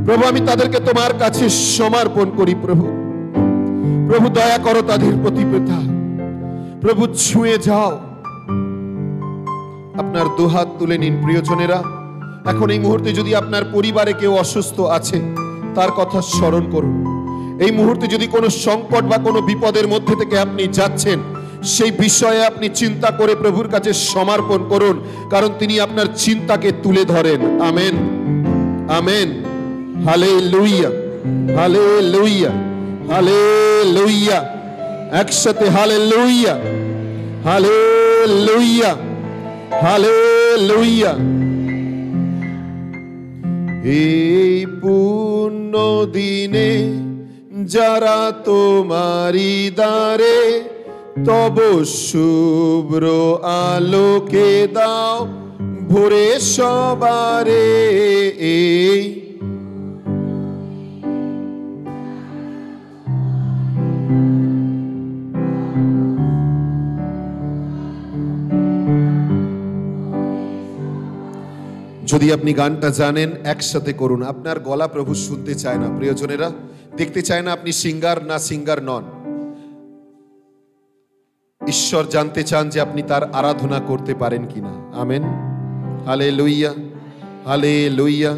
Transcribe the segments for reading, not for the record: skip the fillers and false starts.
প্রভু আমি তাদেরকে তোমার কাছে সমর্পণ করি। প্রভু প্রভু দয়া করো তাদের প্রতি পিতা। প্রভু ছুঁয়ে যাও, আপনার দুহাত তুলে নিন। প্রিয়জনেরা, এখন এই মুহূর্তে যদি আপনার পরিবারে কেউ অসুস্থ আছে, তার কথা স্মরণ করুন। এই মুহূর্তে যদি কোনো সংকট বা কোনো বিপদের মধ্যে থেকে আপনি যাচ্ছেন, সেই বিষয়ে আপনি চিন্তা করে প্রভুর কাছে সমর্পণ করুন, কারণ তিনি আপনার চিন্তাকে তুলে ধরেন। Amen, amen, hallelujah, hallelujah, hallelujah. একসাথে হালেলুয়া, হালেলুয়া, হালেলুয়া। এই পূর্ণ দিনে যারা তোমারি দ্বারে, তব শুভ্র আলোকে দাও ভোরে সবারে। এই যদি আপনি গানটা জানেন, একসাথে করুন। আপনার গলা প্রভু শুনতে চায় না প্রিয়জনেরা, দেখতে চায় না আপনি সিঙ্গার না সিঙ্গার নন। ঈশ্বর জানতে চান যে আপনি তার আরাধনা করতে পারেন কিনা। Amen, hallelujah, hallelujah.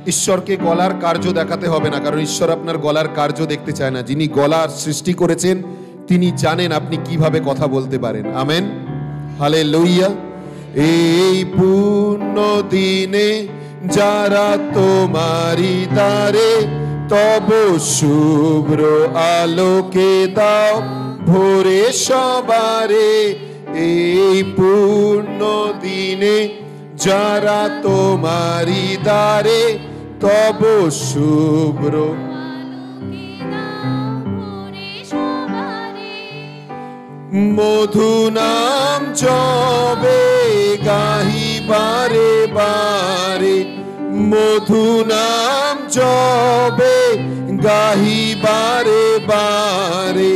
ঈশ্বরকে গলার কার্য দেখাতে হবে না, কারণ ঈশ্বর আপনার গলার কার্য দেখতে চায় না। যিনি গলার সৃষ্টি করেছেন তিনি জানেন আপনি কিভাবে কথা বলতে পারেন। Amen, hallelujah. এই পূর্ণ দিনে যারা তোমারি দ্বারে, তব শুভ্র আলোকে দাও ভোরে সবারে। এই পূর্ণ দিনে যারা তোমারি দ্বারে, তব শুভ্র মধু নাম জবে গাহি বারে বারে। মধু নাম জবে গাহি বারে বারে।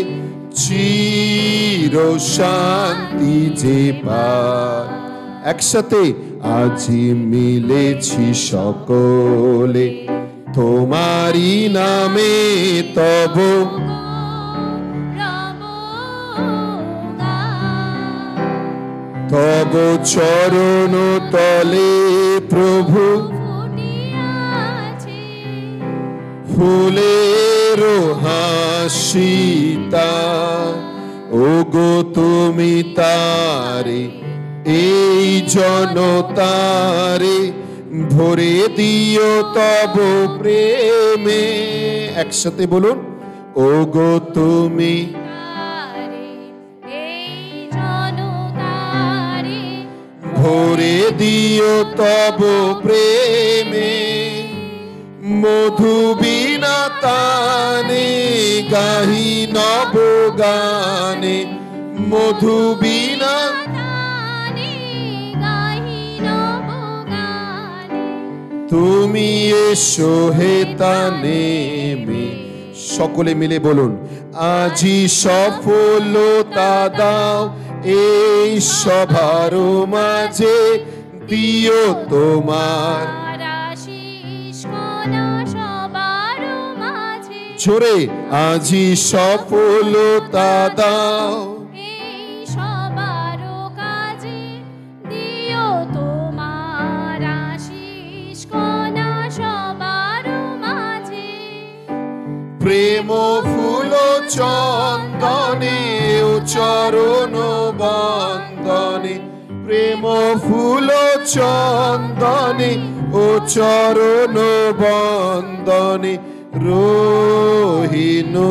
চির শান্তি যে পায়। একসাথে আজি মিলেছি সকলে তোমারি নামে, তব তব চরণ তলে প্রভু ফুলের হাসিতা। ওগো তুমি তারে এই জনতারে ভরে দিও তব প্রেমে। একসাথে বলুন, ওগো তুমি ভরে দিও তব প্রেমে। মধু বিনা তানে গাহি নব গানে। মধু বিনা তুমি এসো হে তানে মে। সকলে মিলে বলুন, আজি সফলতা দাও এই সভার মাঝে, দিও তোমার ছোড়ে। আজি সফলতা দাও প্রেম ফুল চন্দনে ও চরণ বন্দনে। প্রেম ফুল চন্দনে ও চরণ বন্দনে। রহিনু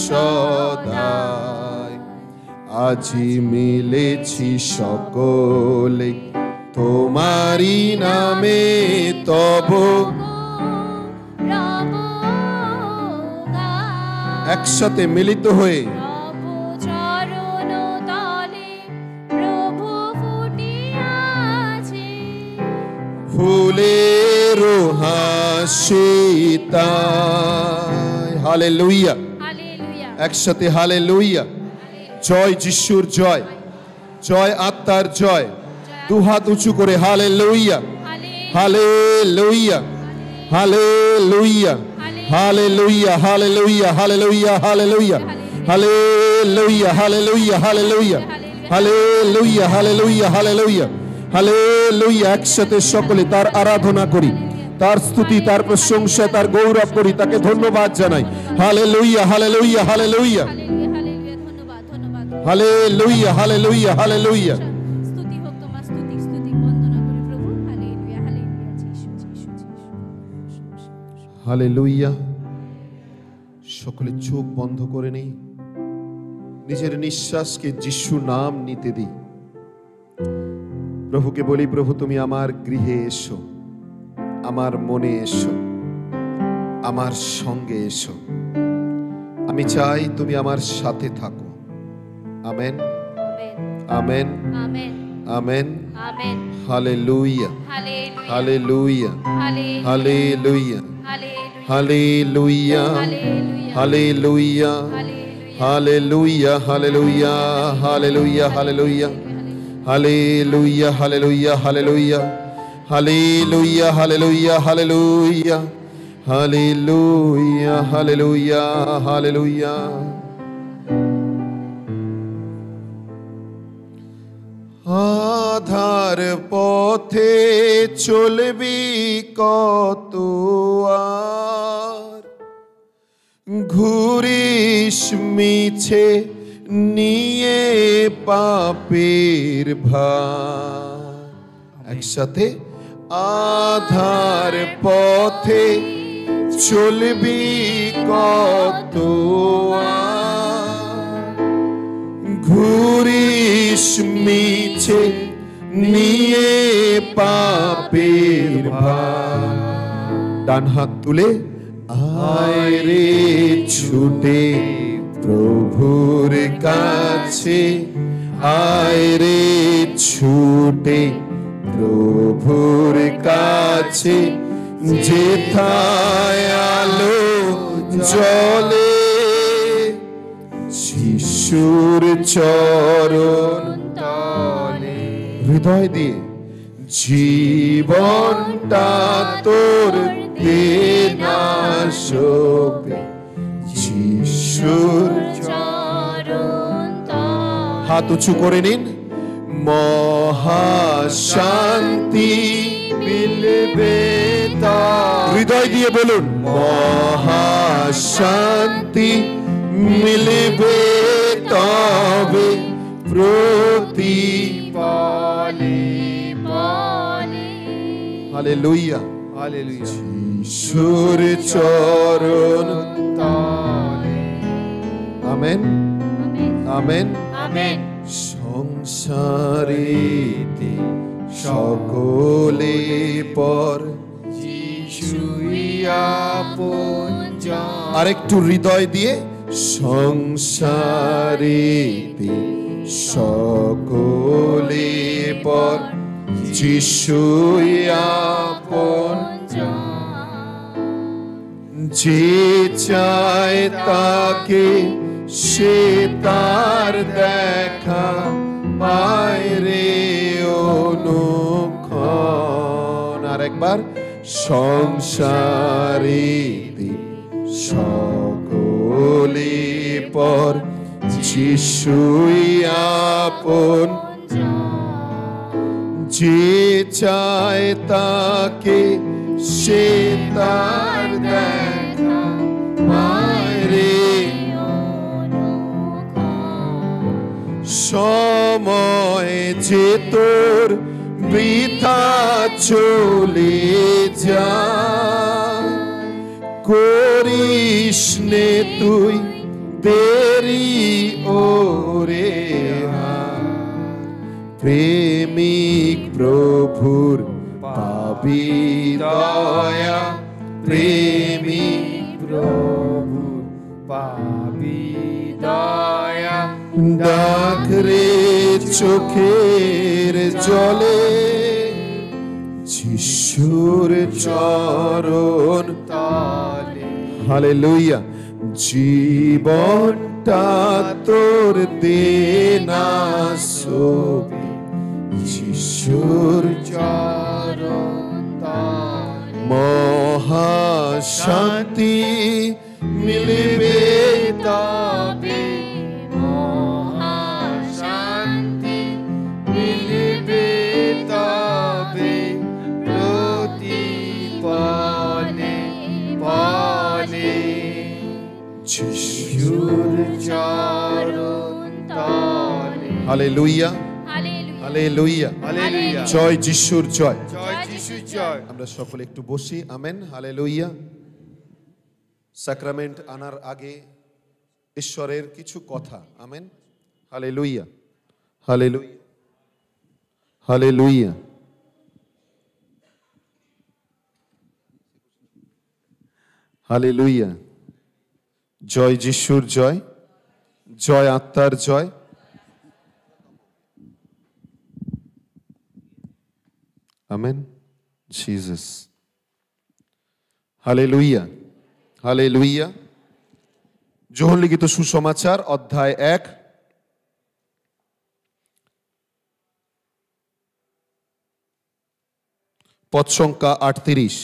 সদাই আজি মিলেছি সকলে তোমারি নামে, তব একসাথে মিলিত হয়ে ফুলের হাসিতা। হালেলুয়া, একসাথে হালেলুয়া। জয় যিশুর জয়, জয় আত্মার জয়। দুহাত উঁচু করে hallelujah, hallelujah, hallelujah, hallelujah, hallelujah, hallelujah, hallelujah, hallelujah, hallelujah, hallelujah, hallelujah, hallelujah, hallelujah, hallelujah. একসাথে সকলে তার আরাধনা করি, তার স্তুতি, তার প্রশংসা, তার গৌরব করি, তাকে ধন্যবাদ জানাই। Hallelujah, hallelujah, hallelujah, hallelujah, hallelujah, hallelujah. স্তুতি হোক তোমার, স্তুতি স্তুতি বন্দনা করি প্রভু। হালেলুয়া, হালেলুয়া, যিশু যিশু যিশু। হালেলুয়া। সকলে চোখ বন্ধ করে নেই, নিজের নিঃশ্বাসকে যিশু নাম নিতে দিই। প্রভুকে বলি, প্রভু তুমি আমার গৃহে এসো, আমার মনে এসো, আমার সঙ্গে এসো। আমি চাই তুমি আমার সাথে থাকো। Amen, amen, amen, amen, amen. Hallelujah, hallelujah, hallelujah, hallelujah, hallelujah, hallelujah, hallelujah, hallelujah, hallelujah, hallelujah, hallelujah, hallelujah, hallelujah, hallelujah, hallelujah, hallelujah, hallelujah, hallelujah. আধার পথে চলবি কত আর, ঘুরিস মিছে নিয়ে পাপের ভার। একসাথে, আধার পথে চলবি কত আর, ঘুরিস মিছে নিয়ে পাপের ভার। ডান হাত তুলে আয় রে ছুটে প্রভুর কাছে, আয় রে ছুটে প্রভুর কাছে, যেথায় আলো জ্বলে যিশুর চরণ তলে। হৃদয় দিয়ে, জীবনটা তোর দেনা শোভে যিশুর চরণ তলে। হাত উঁচু করে নিন। মহাশান্তি মিলবে তার, হৃদয় দিয়ে বলুন, মহাশান্তি মিলবে তবে প্রতিপলে। Hallelujah, hallelujah. যিশুর চরণ তলে। Amen, amen, amen. সংসারেতে সকলে পর যিশুই আপনজন। আরেকটু হৃদয় দিয়ে, সংসারেতে সকলে পর যিশুই আপনজন। যে চায় তাকে সে তার দেখা পায় রে অনুক্ষণ। আর একবার, সংসারেতে সকলে পর যিশুই আপন। যে চায় তাকে সে তার দেখা পায় রে। সময় যে তোর বৃথা চলে যায়, করিস নে তুই দেরি ওরে। প্রেমিক প্রভুর পাবি দয়া, প্রেমিক প্রভুর পাবি দয়া। ডাক রে চোখের জলে যিশুর চরণ তলে। হালেলুয়া। জীবনটা তোর দেনা শোভে যিশুর চরণ তলে। মহাশান্তি মিলিবে তবে মহাশান্তি মিলিবে তবে প্রতিপলে পলে যিশুর চরণ তলে। Hallelujah, hallelujah, hallelujah, hallelujah. জয় যিশুর জয়। জয় যিশুর জয়। আমরা সকলে একটু বসি। Amen, hallelujah. সাক্রামেন্ট আনার আগে ঈশ্বরের কিছু কথা। Amen, hallelujah, hallelujah, hallelujah. Hallelujah, জয় যিশুর জয়, জয় আত্মার জয়। Amen, Jesus. Hallelujah, hallelujah. যোহন লিখিত সুসমাচার অধ্যায় 1, পদ সংখ্যা 38,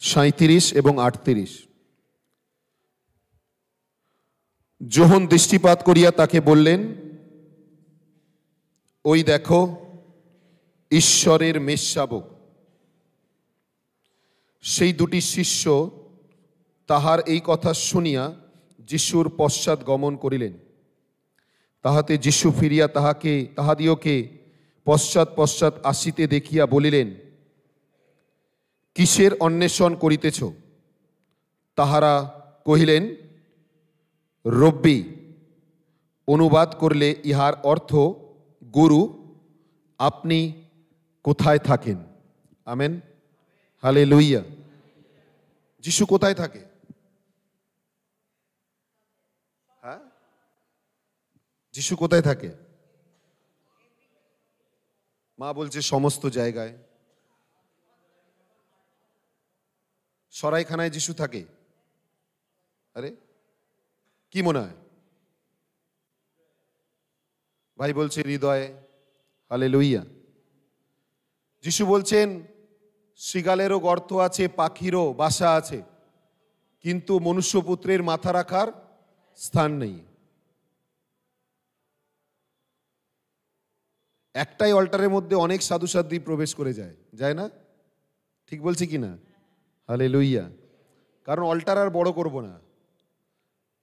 37 এবং 38। যোহন দৃষ্টিপাত করিয়া তাকে বললেন, ওই দেখো ঈশ্বরের মেষশাবক। সেই দুটি শিষ্য তাহার এই কথা শুনিয়া যিশুর পশ্চাৎ গমন করিলেন। তাহাতে যিশু ফিরিয়া তাহাদিওকে পশ্চাৎ পশ্চাৎ আসিতে দেখিয়া বলিলেন, কিসের অন্বেষণ করিতেছ? তাহারা কহিলেন, রব্বী, অনুবাদ করলে ইহার অর্থ গুরু, আপনি কোথায় থাকেন? Amen, hallelujah. যিশু কোথায় থাকে? হ্যাঁ, যিশু কোথায় থাকে? মা বলছে সমস্ত জায়গায়। সরাইখানায় যিশু থাকে? আরে কি মনে হয়? ভাই বলছে হৃদয়ে। হালেলুয়া। যিশু বলছেন শৃগালেরও গর্ত আছে, পাখিরও বাসা আছে, কিন্তু মনুষ্যপুত্রের মাথা রাখার স্থান নেই। একটাই অল্টারের মধ্যে অনেক সাধুসাধ্বী প্রবেশ করে যায়, যায় না? ঠিক বলছি কি না? হালেলুয়া। কারণ অল্টার আর বড় করব না,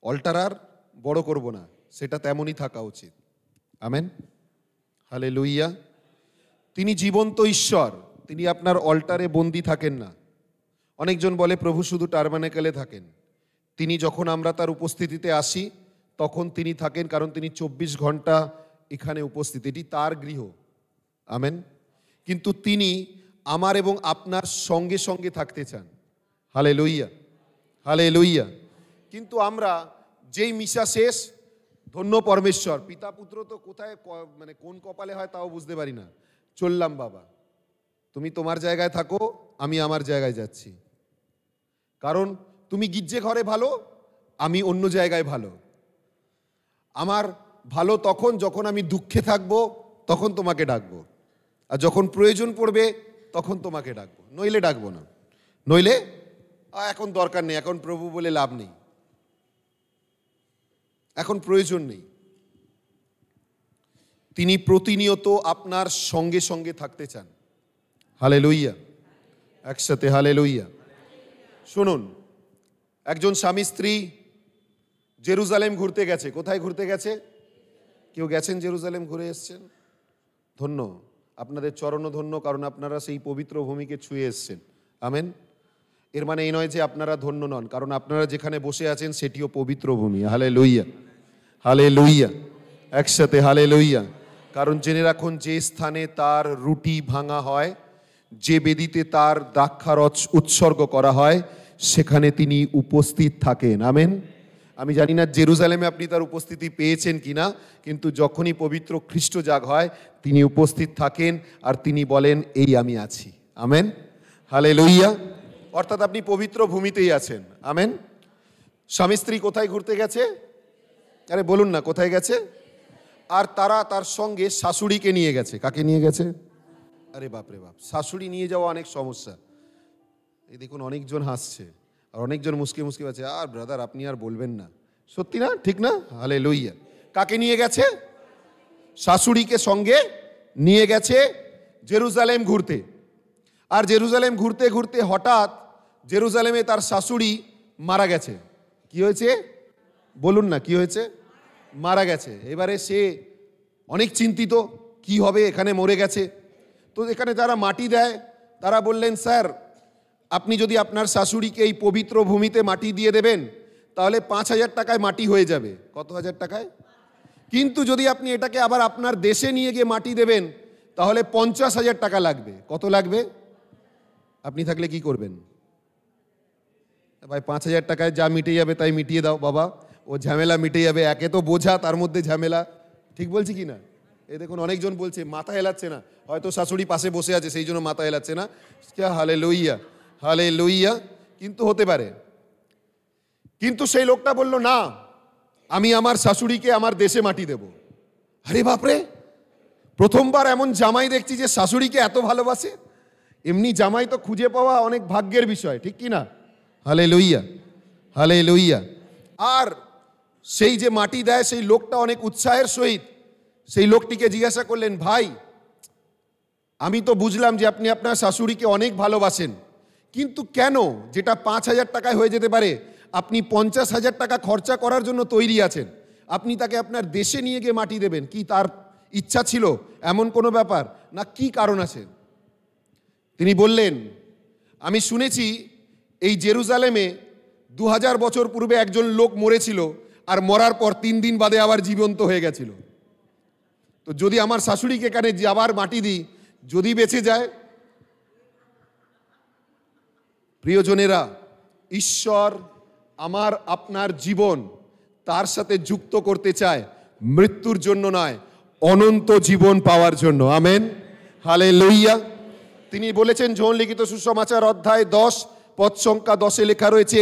অল্টার আর বড় করব না, সেটা তেমনই থাকা উচিত। Amen, hallelujah. তিনি জীবন্ত ঈশ্বর, তিনি আপনার অল্টারে বন্দী থাকেন না। অনেকজন বলে প্রভু শুধু টারবানেকেলে থাকেন। তিনি যখন আমরা তার উপস্থিতিতে আসি তখন তিনি থাকেন, কারণ তিনি 24 ঘন্টা এখানে উপস্থিত, এটি তার গৃহ। আমেন। কিন্তু তিনি আমার এবং আপনার সঙ্গে সঙ্গে থাকতে চান। Hallelujah, hallelujah. কিন্তু আমরা যেই মিশা শেষ, ধন্য পরমেশ্বর, পিতা পুত্র তো কোথায় মানে কোন কপালে হয় তাও বুঝতে পারি না, চললাম বাবা, তুমি তোমার জায়গায় থাকো, আমি আমার জায়গায় যাচ্ছি। কারণ তুমি গির্জে ঘরে ভালো, আমি অন্য জায়গায় ভালো। আমার ভালো তখন যখন আমি দুঃখে থাকবো, তখন তোমাকে ডাকবো, আর যখন প্রয়োজন পড়বে তখন তোমাকে ডাকবো, নইলে ডাকবো না। নইলে এখন দরকার নেই, এখন প্রভু বলে লাভ নেই, এখন প্রয়োজন নেই। তিনি প্রতিনিয়ত আপনার সঙ্গে সঙ্গে থাকতে চান। হালেলুয়া, একসাথে হালেলুয়া। শুনুন, একজন স্বামী স্ত্রী জেরুজালেম ঘুরতে গেছে। কোথায় ঘুরতে গেছে? কেউ গেছেন জেরুজালেম, ঘুরে এসছেন? ধন্য, আপনাদের চরণ ধন্য, কারণ আপনারা সেই পবিত্র ভূমিকে ছুঁয়ে এসছেন। আমেন। এর মানে এই নয় যে আপনারা ধন্য নন, কারণ আপনারা যেখানে বসে আছেন সেটিও পবিত্র ভূমি। হালেলুয়া, হালেলুয়া, একসাথে হালেলুয়া। কারণ জেনে রাখুন, যে স্থানে তার রুটি ভাঙা হয়, যে বেদিতে তার দ্রাক্ষারস উৎসর্গ করা হয়, সেখানে তিনি উপস্থিত থাকেন। আমেন। আমি জানি না জেরুজালেমে আপনি তার উপস্থিতি পেয়েছেন কিনা, কিন্তু যখনই পবিত্র খ্রিস্ট জাগ হয় তিনি উপস্থিত থাকেন, আর তিনি বলেন, এই আমি আছি। Amen, hallelujah. অর্থাৎ আপনি পবিত্র ভূমিতেই আছেন। আমেন। স্বামী স্ত্রী কোথায় ঘুরতে গেছে? আরে বলুন না, কোথায় গেছে? আর তারা তার সঙ্গে শাশুড়িকে নিয়ে গেছে। কাকে নিয়ে গেছে? আরে বাপ রে বাপ, শাশুড়ি নিয়ে যাওয়া অনেক সমস্যা। এই দেখুন অনেকজন হাসছে আর অনেকজন মুসকি মুসকি আছে, আর ব্রাদার আপনি আর বলবেন না। সত্যি না? ঠিক না? হালেলুইয়া। কাকে নিয়ে গেছে? শাশুড়িকে সঙ্গে নিয়ে গেছে জেরুজালেম ঘুরতে। আর জেরুজালেম ঘুরতে ঘুরতে হঠাৎ জেরুজালেমে তার শাশুড়ি মারা গেছে। কি হয়েছে বলুন না, কি হয়েছে? মারা গেছে। এবারে সে অনেক চিন্তিত, কি হবে, এখানে মরে গেছে। তো এখানে যারা মাটি দেয় তারা বললেন, স্যার আপনি যদি আপনার শাশুড়িকে এই পবিত্র ভূমিতে মাটি দিয়ে দেবেন তাহলে 5,000 টাকায় মাটি হয়ে যাবে। কত হাজার টাকায়? কিন্তু যদি আপনি এটাকে আবার আপনার দেশে নিয়ে গিয়ে মাটি দেবেন তাহলে 50,000 টাকা লাগবে। কত লাগবে? আপনি থাকলে কি করবেন? ভাই 5,000 টাকায় যা মিটে যাবে তাই মিটিয়ে দাও বাবা, ও ঝামেলা মিটে যাবে। একে তো বোঝা, তার মধ্যে ঝামেলা। ঠিক বলছি কি না? এই দেখুন অনেকজন বলছে মাথা হেলাচ্ছে না, হয়তো শাশুড়ি পাশে বসে আছে সেই জন্য মাথা হেলাচ্ছে না। Hallelujah, hallelujah. কিন্তু হতে পারে। কিন্তু সেই লোকটা বলল, না, আমি আমার শাশুড়িকে আমার দেশে মাটি দেব। আরে বাপরে, প্রথমবার এমন জামাই দেখছি যে শাশুড়িকে এত ভালোবাসে। এমনি জামাই তো খুঁজে পাওয়া অনেক ভাগ্যের বিষয়, ঠিক কি না? Hallelujah, hallelujah. আর সেই যে মাটি দেয় সেই লোকটা অনেক উৎসাহের সহিত সেই লোকটিকে জিজ্ঞাসা করলেন, ভাই আমি তো বুঝলাম যে আপনি আপনার শাশুড়িকে অনেক ভালোবাসেন, কিন্তু কেন যেটা 5,000 টাকায় হয়ে যেতে পারে আপনি 50,000 টাকা খরচা করার জন্য তৈরি আছেন? আপনি তাকে আপনার দেশে নিয়ে গিয়ে মাটি দেবেন, কি তার ইচ্ছা ছিল এমন কোনো ব্যাপার, না কি কারণ আছে? তিনি বললেন, আমি শুনেছি এই জেরুজালেমে 2000 বছর পূর্বে একজন লোক মরেছিল আর মরার পর 3 দিন বাদে আবার জীবন্ত হয়ে গেছিল। তো যদি আমার শাশুড়িকে এখানে আবার মাটি দিই, যদি বেঁচে যায়। প্রিয়জনেরা, ঈশ্বর আমার আপনার জীবন তার সাথে যুক্ত করতে চায় মৃত্যুর জন্য নয়, অনন্ত জীবন পাওয়ার জন্য। Amen, hallelujah. তিনি বলেছেন, যোহন লিখিত সুসমাচার অধ্যায় 10 পদ সংখ্যা 10-এ লেখা রয়েছে,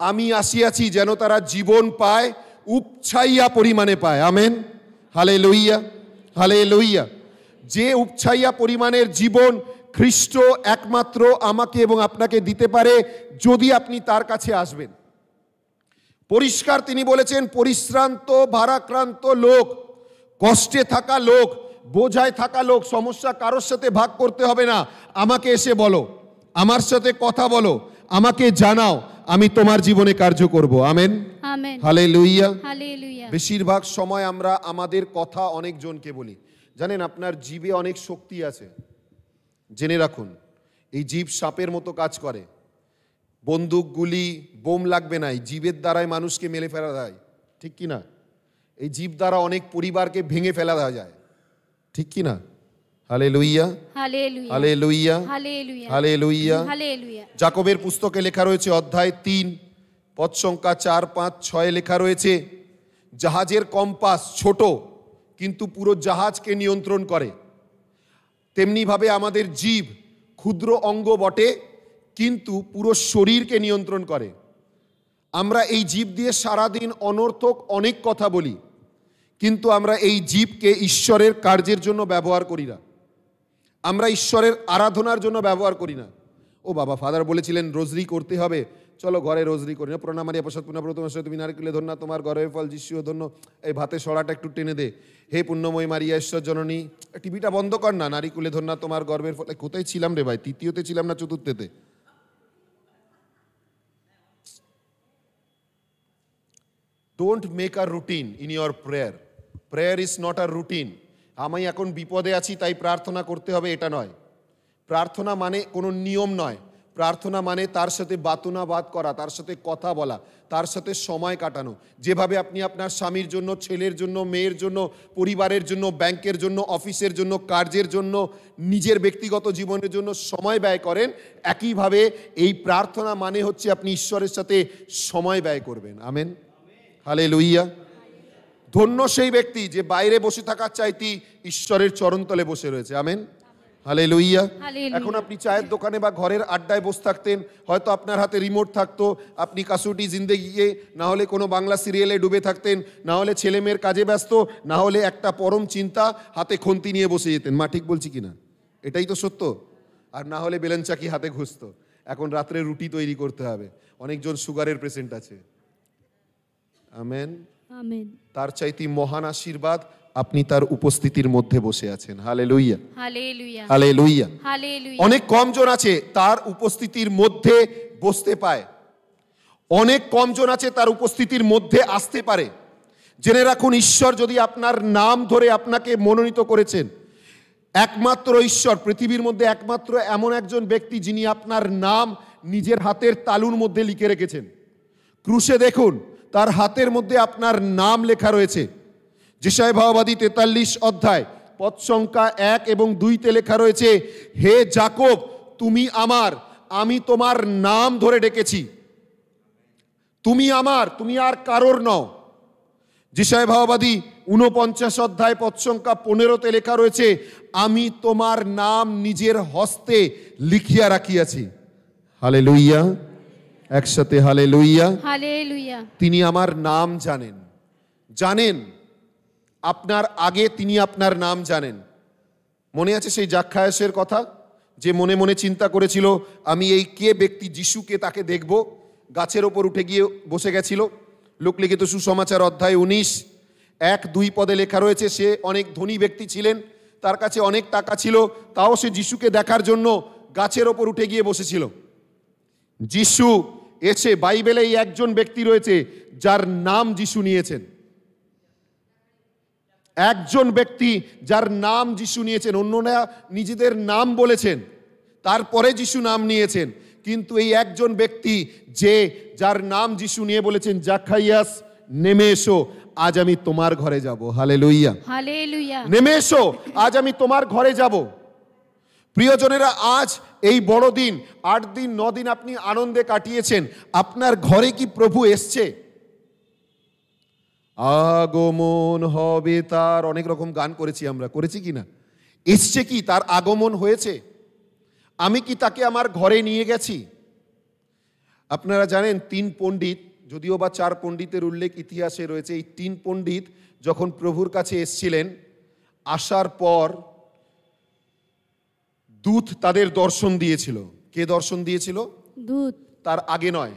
আমি আসিয়াছি যেন তারা জীবন পায়, উপছাইয়া পরিমাণে পায়। Amen, hallelujah, hallelujah. যে উপছাইয়া পরিমাণের জীবন খ্রিস্ট একমাত্র আমাকে এবং আপনাকে দিতে পারে যদি আপনি তার কাছে আসবেন। পরিষ্কার তিনি বলেছেন, পরিশ্রান্ত ভারাক্রান্ত লোক, কষ্টে থাকা লোক, বোঝায় থাকা লোক, সমস্যা কারোর সাথে ভাগ করতে হবে না, আমাকে এসে বলো, আমার সাথে কথা বলো, আমাকে জানাও, আমি তোমার জীবনে কার্য করব। Amen, amen, hallelujah, hallelujah. বেশিরভাগ সময় আমরা আমাদের কথা অনেকজনকে বলি। জানেন আপনার জিভে অনেক শক্তি আছে, জেনে রাখুন। এই জিভ সাপের মতো কাজ করে। বন্দুক, গুলি, বোম লাগবে না, এই জিভের দ্বারাই মানুষকে মেরে ফেলা যায়, ঠিক কি না? এই জিভ দ্বারা অনেক পরিবারকে ভেঙে ফেলা যায়, ঠিক কি না? Hallelujah, hallelujah, hallelujah, hallelujah, hallelujah. Hallelujah. যাকবের পুস্তকে লেখা রয়েছে অধ্যায় 3 পদ সংখ্যা 4, 5, 6 লেখা রয়েছে, জাহাজের কম্পাস ছোট কিন্তু পুরো জাহাজকে নিয়ন্ত্রণ করে, তেমনিভাবে আমাদের জিভ ক্ষুদ্র অঙ্গ বটে কিন্তু পুরো শরীরকে নিয়ন্ত্রণ করে। আমরা এই জিভ দিয়ে সারাদিন অনর্থক অনেক কথা বলি, কিন্তু আমরা এই জিভকে ঈশ্বরের কার্যের জন্য ব্যবহার করি না, আমরা ঈশ্বরের আরাধনার জন্য ব্যবহার করি না। ও বাবা, ফাদার বলেছিলেন রোজরি করতে হবে, চলো ঘরে রোজরি করি না। প্রণামারি প্রসাদ পুনঃপ্রথম তুমি নারকেলে ধন্য, তোমার গর্ভের ফল যিশুও ধন্য। এই ভাতে সরাটা একটু টেনে দে। হে পুণ্যময়ী মারিয়া ঈশ্বর জননী, টিভিটা বন্ধ কর না। নারীকুলে ধন্য তোমার গর্ভের ফল। কোথায় ছিলাম রে ভাই? তৃতীয়তে ছিলাম না চতুর্থেতে? Don't make a routine in your prayer. Prayer is not a routine. আমি এখন বিপদে আছি তাই প্রার্থনা করতে হবে, এটা নয়। প্রার্থনা মানে কোনো নিয়ম নয়। প্রার্থনা মানে তার সাথে বাতুনাবাদ করা, তার সাথে কথা বলা, তার সাথে সময় কাটানো। যেভাবে আপনি আপনার স্বামীর জন্য, ছেলের জন্য, মেয়ের জন্য, পরিবারের জন্য, ব্যাংকের জন্য, অফিসের জন্য, কার্যের জন্য, নিজের ব্যক্তিগত জীবনের জন্য সময় ব্যয় করেন, একইভাবে এই প্রার্থনা মানে হচ্ছে আপনি ঈশ্বরের সাথে সময় ব্যয় করবেন। Amen, hallelujah. ধন্য সেই ব্যক্তি যে বাইরে বসে থাকার চাইতে ঈশ্বরের চরণতলে বসে রয়েছে। Amen, hallelujah. হালেলুয়া। এখন আপনি চায়ের দোকানে বা ঘরের আড্ডায় বসে থাকতেন, হয়তো আপনার হাতে রিমোট থাকতো, আপনি কাসুটি জিন্দেগিয়ে, না হলে কোনো বাংলা সিরিয়ালে ডুবে থাকতেন, না হলে ছেলে মেয়ের কাজে ব্যস্ত, না হলে একটা পরম চিন্তা, হাতে খন্তি নিয়ে বসে যেতেন। মা ঠিক বলছি কিনা? এটাই তো সত্য। আর না হলে বেলেন চাকি হাতে ঘুষতো। এখন রাত্রে রুটি তৈরি করতে হবে, অনেকজন সুগারের পেশেন্ট আছে। আমেন। আমেন। তার চাইতে মহান আশীর্বাদ আপনি তার উপস্থিতির মধ্যে বসে আছেন। Hallelujah, hallelujah. হালেলুইয়া। হালেলুয়া। অনেক কম জন আছে তার উপস্থিতির মধ্যে বসতে পায়, অনেক কম জন আছে তার উপস্থিতির মধ্যে আসতে পারে। জেনে রাখুন, ঈশ্বর যদি আপনার নাম ধরে আপনাকে মনোনীত করেছেন, একমাত্র ঈশ্বর, পৃথিবীর মধ্যে একমাত্র এমন একজন ব্যক্তি যিনি আপনার নাম নিজের হাতের তালুর মধ্যে লিখে রেখেছেন। ক্রুশে দেখুন, তার হাতের মধ্যে আপনার নাম লেখা রয়েছে। যেশায় ভাববাদী 43 অধ্যায় পদ সংখ্যা 1 এবং 2-তে লেখা রয়েছে, হে যাকব, তুমি আমার, আমি তোমার নাম ধরে ডেকেছি। তুমি আমার, তুমি আর কারোর নও। যেশায় ভাববাদী 49 অধ্যায় পদ সংখ্যা 15-তে লেখা রয়েছে, আমি তোমার নাম নিজের হস্তে লিখিয়া রাখিয়াছি। হালেলুইয়া, একসাথে হালেলুইয়া। হালেলুয়া। তিনি আমার নাম জানেন, জানেন আপনার আগে তিনি আপনার নাম জানেন। মনে আছে সেই জাক্কায়াসের কথা, যে মনে মনে চিন্তা করেছিল আমি এই কে ব্যক্তি যিশুকে তাকে দেখব, গাছের ওপর উঠে গিয়ে বসে গেছিল। লোকলিখিত সুসমাচার অধ্যায় 19:1-2 পদে লেখা রয়েছে, সে অনেক ধনী ব্যক্তি ছিলেন, তার কাছে অনেক টাকা ছিল, তাও সে যিশুকে দেখার জন্য গাছের ওপর উঠে গিয়ে বসেছিল। যিশু এসে, বাইবেলে এই একজন ব্যক্তি রয়েছে যার নাম যিশু নিয়েছেন, একজন ব্যক্তি যার নাম যিশু নিয়েছেন। অন্যরা নিজেদের নাম বলেছেন, তারপরে যিশু নাম নিয়েছেন, কিন্তু এই একজন ব্যক্তি যার নাম যিশু নিয়ে বলেছেন, জাক্কাইয়াস নেমে এসো, আজ আমি তোমার ঘরে যাব। Hallelujah, hallelujah. নেমে এসো, আজ আমি তোমার ঘরে যাব। প্রিয়জনেরা, আজ এই বড় দিন, 8 দিন 9 দিন আপনি আনন্দে কাটিয়েছেন, আপনার ঘরে কি প্রভু এসছে? আগমন হবে তার, অনেক রকম গান করেছি আমরা, করেছি কি না? এসছে কি? তার আগমন হয়েছে? আমি কি তাকে আমার ঘরে নিয়ে গেছি? আপনারা জানেন 3 পণ্ডিত, যদিও বা 4 পণ্ডিতের উল্লেখ ইতিহাসে রয়েছে, এই 3 পণ্ডিত যখন প্রভুর কাছে এসেছিলেন, আসার পর দূত তাদের দর্শন দিয়েছিল। কে দর্শন দিয়েছিল? দূত। তার আগে নয়,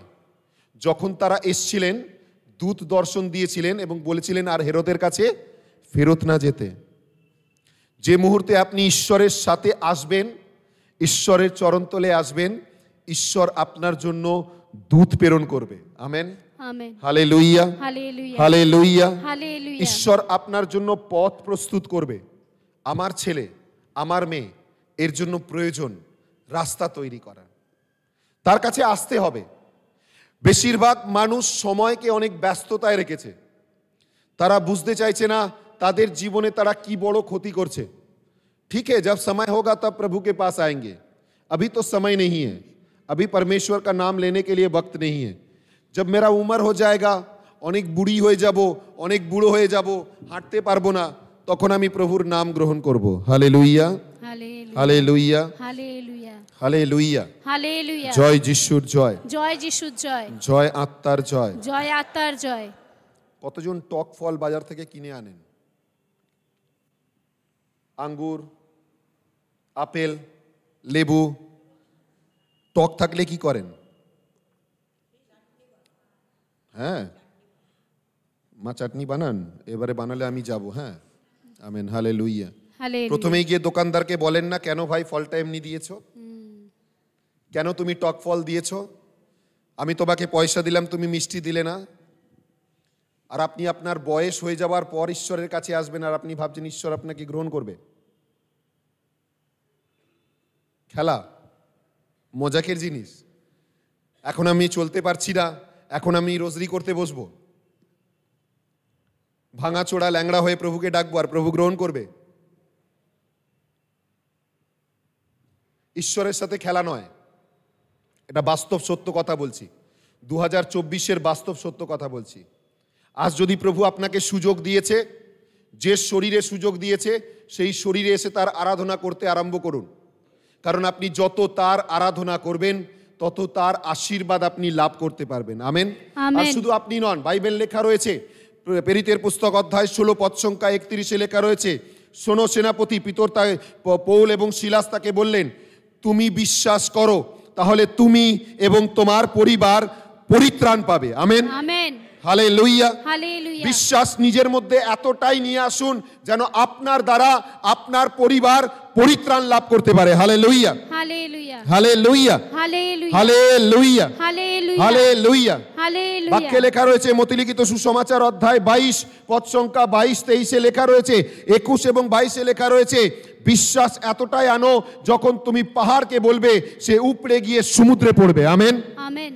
যখন তারা এসছিলেন দূত দর্শন দিয়েছিলেন এবং বলেছিলেন আর হেরোদের কাছে ফেরত না যেতে। যে মুহূর্তে আপনি ঈশ্বরের সাথে আসবেন, ঈশ্বরের চরণতলে আসবেন, ঈশ্বর আপনার জন্য দূত প্রেরণ করবে। Amen, amen. Hallelujah, hallelujah. Hallelujah. Hallelujah. ঈশ্বর আপনার জন্য পথ প্রস্তুত করবে। আমার ছেলে, আমার মেয়ে, এর জন্য প্রয়োজন রাস্তা তৈরি করা। তার কাছে আসতে হবে। বেশিরভাগ মানুষ সময়কে অনেক ব্যস্ততায় রেখেছে, তারা বুঝতে চাইছে না তাদের জীবনে তারা কি বড় ক্ষতি করছে। ठीक है, जब समय होगा तब प्रभु के पास आएंगे, अभी तो समय नहीं है, अभी परमेश्वर का नाम लेने के लिए वक्त नहीं है। जब मेरा उम्र हो जाएगा, অনেক বুড়ি হয়ে যাব, অনেক বুড়ো হয়ে যাব, হাঁটতে পারবো না, তখন আমি প্রভুর নাম গ্রহণ করব। Hallelujah, hallelujah, hallelujah. Hallelujah. Hallelujah. জয় যিশুর জয়, জয় যিশুর জয়, জয় আত্মার জয়। জয় আত্মার জয়। কতজন টক ফল বাজার থেকে কিনে আনেন? আঙ্গুর, আপেল, লেবু, টক থাকলে কি করেন? হ্যাঁ, মা চাটনি বানান, এবারে বানালে আমি যাব। হ্যাঁ, আমেন, হালেলুইয়া। হালেলুয়া। প্রথমেই গিয়ে দোকানদারকে বলেন না, কেন ভাই ফলটা এমনি দিয়েছো? কেন তুমি টক ফল দিয়েছো? আমি তোমাকে পয়সা দিলাম, তুমি মিষ্টি দিলে না। আর আপনি আপনার বয়স হয়ে যাওয়ার পর ঈশ্বরের কাছে আসবেন, আর আপনি ভাবছেন ঈশ্বর আপনাকে গ্রহণ করবে। খেলা, মজাকের জিনিস। এখন আমি চলতে পারছি না, এখন আমি রোজরি করতে বসবো, ভাঙা চোড়া ল্যাংড়া হয়ে প্রভুকে ডাকবো, আর প্রভু গ্রহণ করবে? ঈশ্বরের সাথে খেলা নয়, এটা বাস্তব সত্য কথা বলছি, 2024-এর বাস্তব সত্য কথা বলছি। আজ যদি প্রভু আপনাকে সুযোগ দিয়েছে, যে শরীরে সুযোগ দিয়েছে, সেই শরীরে এসে তার আরাধনা করতে আরম্ভ করুন। কারণ আপনি যত তার আরাধনা করবেন তত তার আশীর্বাদ আপনি লাভ করতে পারবেন। আমেন। আর আমেন। শুধু আপনি নন, বাইবেল লেখা রয়েছে, প্রেরিতের পুস্তক অধ্যায় 16 পদ সংখ্যা 31 লেখা রয়েছে, শোনো সেনাপতি পিতর পৌল এবং সিলাস তাকে বললেন, তুমি বিশ্বাস করো তাহলে তুমি এবং তোমার পরিবার পরিত্রাণ পাবে। আমেন। আমেন। হালেলুয়া। হালেলুয়া। বিশ্বাস নিজের মধ্যে এতটাই নিয়ে আসুন যেন আপনার দ্বারা আপনার পরিবার পরিত্রাণ লাভ করতে পারে। Hallelujah. Hallelujah. Hallelujah. Hallelujah. Hallelujah. Hallelujah. Hallelujah. Hallelujah. বাক্যে লেখা রয়েছে, মতিলিখিত সুসমাচার অধ্যায় 22 পদ সংখ্যা 22-23 লেখা রয়েছে, 21 এবং 22 লেখা রয়েছে, বিশ্বাস এতটাই আনো যখন তুমি পাহাড়কে বলবে সে উপড়ে গিয়ে সমুদ্রে পড়বে। আমেন। আমেন।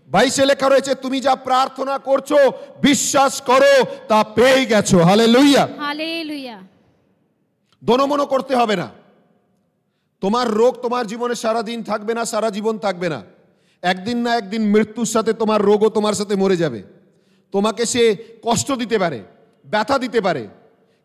22 লেখা রয়েছে, তুমি যা প্রার্থনা করছো বিশ্বাস করো তা পেয়ে গেছো। হালেলুয়া। হালেলুয়া। দোনোমনো করতে হবে না। তোমার রোগ তোমার জীবনে সারা দিন থাকবে না, সারা জীবন থাকবে না। একদিন না একদিন মৃত্যুর সাথে তোমার রোগও তোমার সাথে মরে যাবে। তোমাকে সে কষ্ট দিতে পারে, ব্যথা দিতে পারে,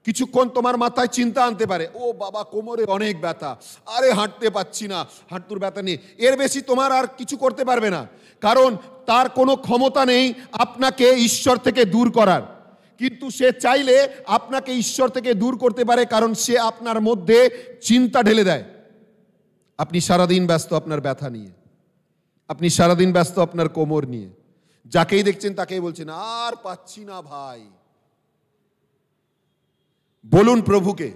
কিছুক্ষণ তোমার মাথায় চিন্তা আনতে পারে, ও বাবা কোমরে অনেক ব্যথা, আরে হাঁটতে পাচ্ছি না, হাঁটুর ব্যথা নেই। এর বেশি তোমার আর কিছু করতে পারবে না, কারণ তার কোনো ক্ষমতা নেই আপনাকে ঈশ্বর থেকে দূর করার। কিন্তু সে চাইলে আপনাকে ঈশ্বর থেকে দূর করতে পারে, কারণ সে আপনার মধ্যে চিন্তা ঢেলে দেয়। আপনি সারাদিন ব্যস্ত আপনার ব্যথা নিয়ে, আপনি সারাদিন ব্যস্ত আপনার কোমর নিয়ে, যাকেই দেখছেন তাকেই বলছেন আর পাচ্ছি না ভাই। বলুন প্রভুকে,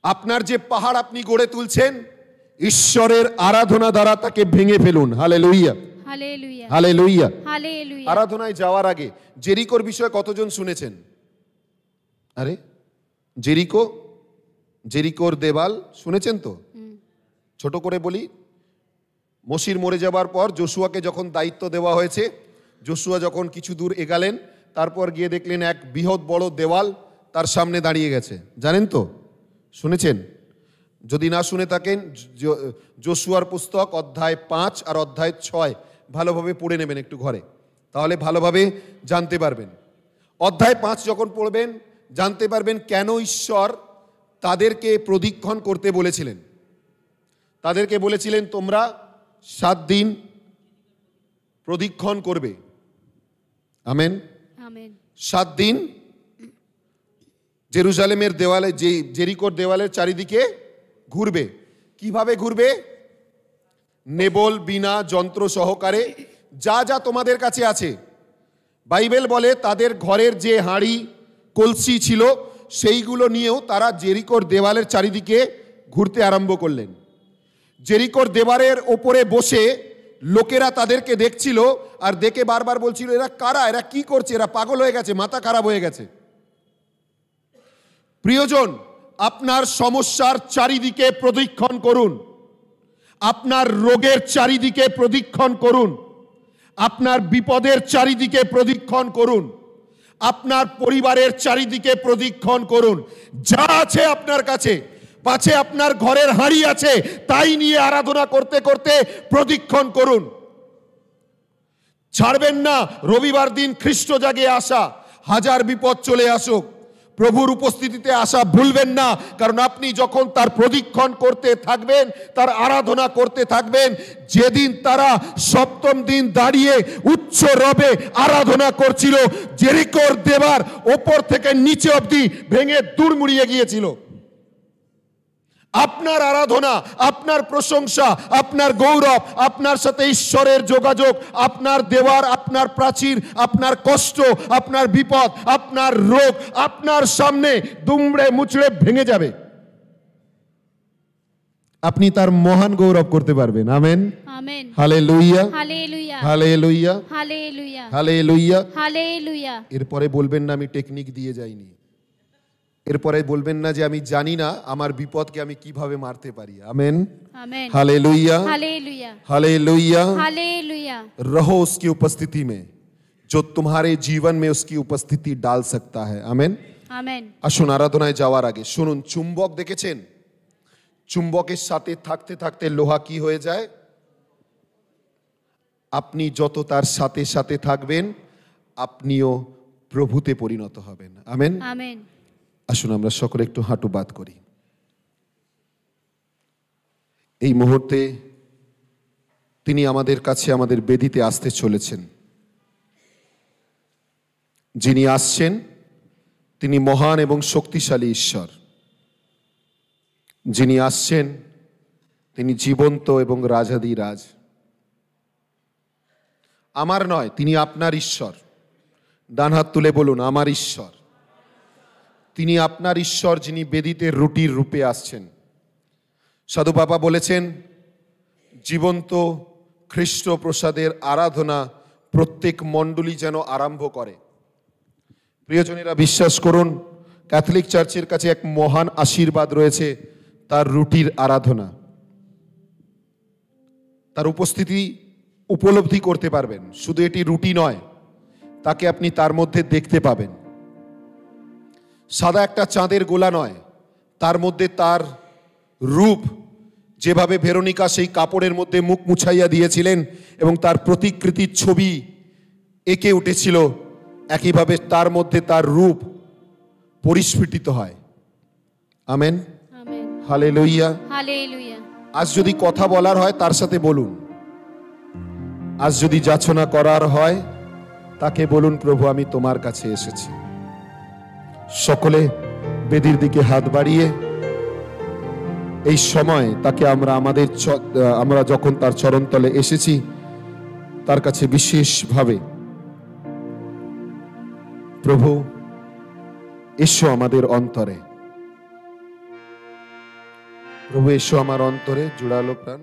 আপনার যে পাহাড় আপনি গড়ে তুলছেন ঈশ্বরের আরাধনা দ্বারা তাকে ভেঙে ফেলুন। হালেলুয়া। হালেলুয়া। হালেলুয়া। হালেলুয়া। আরাধনায় যাওয়ার আগে জেরিকোর বিষয়ে কতজন শুনেছেন? আরে জেরিকোর দেওয়াল শুনেছেন তো? ছোট করে বলি, মসির মরে যাবার পর যোশুয়াকে যখন দায়িত্ব দেওয়া হয়েছে, যোশুয়া যখন কিছু দূর এগালেন, তারপর গিয়ে দেখলেন এক বৃহৎ বড় দেওয়াল তার সামনে দাঁড়িয়ে গেছে। জানেন তো? শুনেছেন? যদি না শুনে থাকেন, যোশুয়ার পুস্তক অধ্যায় 5 আর অধ্যায় 6 ভালোভাবে পড়ে নেবেন একটু ঘরে, তাহলে ভালোভাবে জানতে পারবেন। অধ্যায় 5 যখন পড়বেন জানতে পারবেন কেন ঈশ্বর তাদেরকে প্রদিক্ষণ করতে বলেছিলেন। তাদেরকে বলেছিলেন তোমরা 7 দিন প্রদিক্ষণ করবে। আমেন। আমেন। 7 দিন জেরুজালেমের দেওয়ালে, জেরিকোর দেওয়ালের চারিদিকে ঘুরবে। কিভাবে ঘুরবে? নেবল, বীণা, যন্ত্র সহকারে যা যা তোমাদের কাছে আছে। বাইবেল বলে তাদের ঘরের যে হাঁড়ি কলসি ছিল সেইগুলো নিয়েও তারা জেরিকোর দেওয়ালের চারিদিকে ঘুরতে আরম্ভ করলেন। জেরিকোর দেওয়ালের ওপরে বসে লোকেরা তাদেরকে দেখছিল আর দেখে বারবার বলছিল, এরা কারা, এরা কি করছে, এরা পাগল হয়ে গেছে, মাথা খারাপ হয়ে গেছে। প্রিয়জন, আপনার সমস্যার চারিদিকে প্রদিক্ষণ করুন, আপনার রোগের চারিদিকে প্রদিক্ষণ করুন, আপনার বিপদের চারিদিকে প্রদিক্ষণ করুন, আপনার পরিবারের চারিদিকে প্রদিক্ষণ করুন। যা আছে আপনার কাছে, পাছে আপনার ঘরের হাঁড়ি আছে, তাই নিয়ে আরাধনা করতে করতে প্রদিক্ষণ করুন। ছাড়বেন না রবিবার দিন খ্রিস্ট জাগে আসা, হাজার বিপদ চলে আসুক, প্রভুর উপস্থিতিতে আসা ভুলবেন না। কারণ আপনি যখন তার প্রদিক্ষণ করতে থাকবেন, তার আরাধনা করতে থাকবেন, যেদিন তারা 7ম দিন দাঁড়িয়ে উচ্চ রবে আরাধনা করছিল, জেরিকোর দেওয়াল ওপর থেকে নিচে অবধি ভেঙে দুরমুড়িয়ে গিয়েছিল। আপনার আরাধনা, আপনার প্রশংসা, আপনার গৌরব, আপনার সাথে ঈশ্বরের যোগাযোগ, আপনার দেওয়ার, আপনার প্রাচীর, আপনার কষ্ট, আপনার বিপদ, আপনার রোগ আপনার সামনে দুমড়ে মুচড়ে ভেঙে যাবে। আপনি তার মহান গৌরব করতে পারবেন। Amen. Amen. Hallelujah. Hallelujah. Hallelujah. Hallelujah. Hallelujah. Hallelujah. এরপরে বলবেন না আমি টেকনিক দিয়ে যাইনি, এরপরে বলবেন না যে আমি জানি না আমার বিপদকে আমি কিভাবে মারতে পারি। Amen. Amen. Hallelujah. Hallelujah. Hallelujah. Hallelujah. रहो उसकी उपस्थिति में जो तुम्हारे जीवन में उसकी उपस्थिति डाल सकता है। आमेन। आमेन। আসুন আরাধনায় যাওয়ার আগে শুনুন, চুম্বক দেখেছেন? চুম্বকের সাথে থাকতে থাকতে লোহা কি হয়ে যায়? আপনি যত তার সাথে সাথে থাকবেন আপনিও প্রভুতে পরিণত হবেন। আমেন। आमेन। আসুন আমরা সকলে একটু হাঁটু বাদ করি। এই মুহূর্তে তিনি আমাদের কাছে আমাদের বেদিতে আসতে চলেছেন। যিনি আসছেন তিনি মহান এবং শক্তিশালী ঈশ্বর। যিনি আসছেন তিনি জীবন্ত এবং রাজাধিরাজ। আমার নয়, তিনি আপনার ঈশ্বর। ডান হাত তুলে বলুন, আমার ঈশ্বর। তিনি আপনার ঈশ্বর, যিনি বেদিতে রুটির রূপে আসছেন। সাধু বাবা বলেছেন, জীবন্ত খ্রিস্ট প্রসাদের আরাধনা প্রত্যেক মণ্ডলী যেন আরম্ভ করে। প্রিয়জনেরা, বিশ্বাস করুন, ক্যাথলিক চার্চের কাছে এক মহান আশীর্বাদ রয়েছে, তার রুটির আরাধনা। তার উপস্থিতি উপলব্ধি করতে পারবেন। শুধু এটি রুটি নয়, তাকে আপনি তার মধ্যে দেখতে পাবেন। সাদা একটা চাঁদের গোলা নয়, তার মধ্যে তার রূপ। যেভাবে ভেরোনিকা সেই কাপড়ের মধ্যে মুখ মুছাইয়া দিয়েছিলেন এবং তার প্রতিকৃতির ছবি এঁকে উঠেছিল, একইভাবে তার মধ্যে তার রূপ পরিস্ফুটিত হয়। Amen, amen, hallelujah. হালেলুয়া। আজ যদি কথা বলার হয় তার সাথে বলুন। আজ যদি যাচনা করার হয় তাকে বলুন, প্রভু আমি তোমার কাছে এসেছি। সকলে বেদির দিকে হাত বাড়িয়ে এই সময় তাকে আমরা যখন তার চরণতলে এসেছি, তার কাছে বিশেষভাবে, প্রভু এসো আমাদের অন্তরে, প্রভু এসো আমার অন্তরে, জুড়ালো প্রাণ।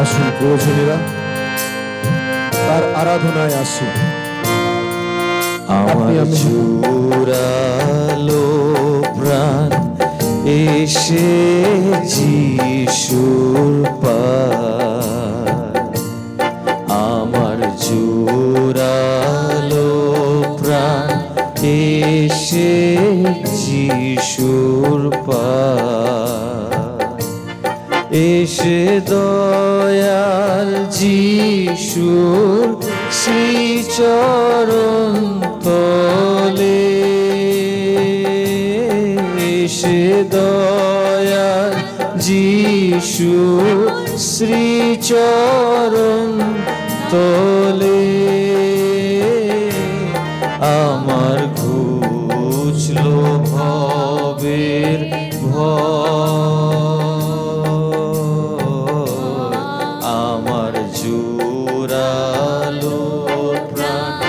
আসুন প্রিয়জনেরা, তার আরাধনায় আসুন। আমার জোরালো প্রাণ এসে যিশুর পার। আমার জোরালো প্রাণ এসে যিশুর পার। এসে দয়াল যিশুর শ্রীচরণ তলে, এসে দয়াল যিশুর শ্রীচরণ তলে। আমার ঘুচলো ভবের আমার জোরালো প্রাণ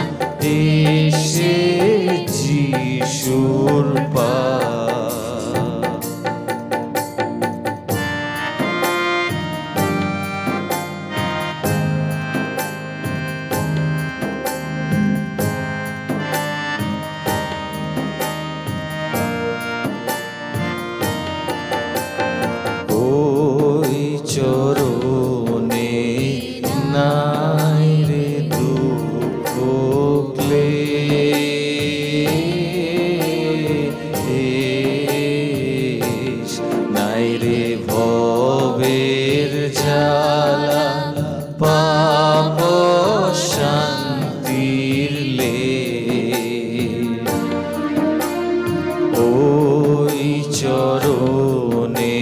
এসে যিশুর পার। ওই চরণে নাই রে দুঃখ ক্লেশ, নাই রে ভবের জ্বালা, পাপ শান্তির লেশ। ওই চরণে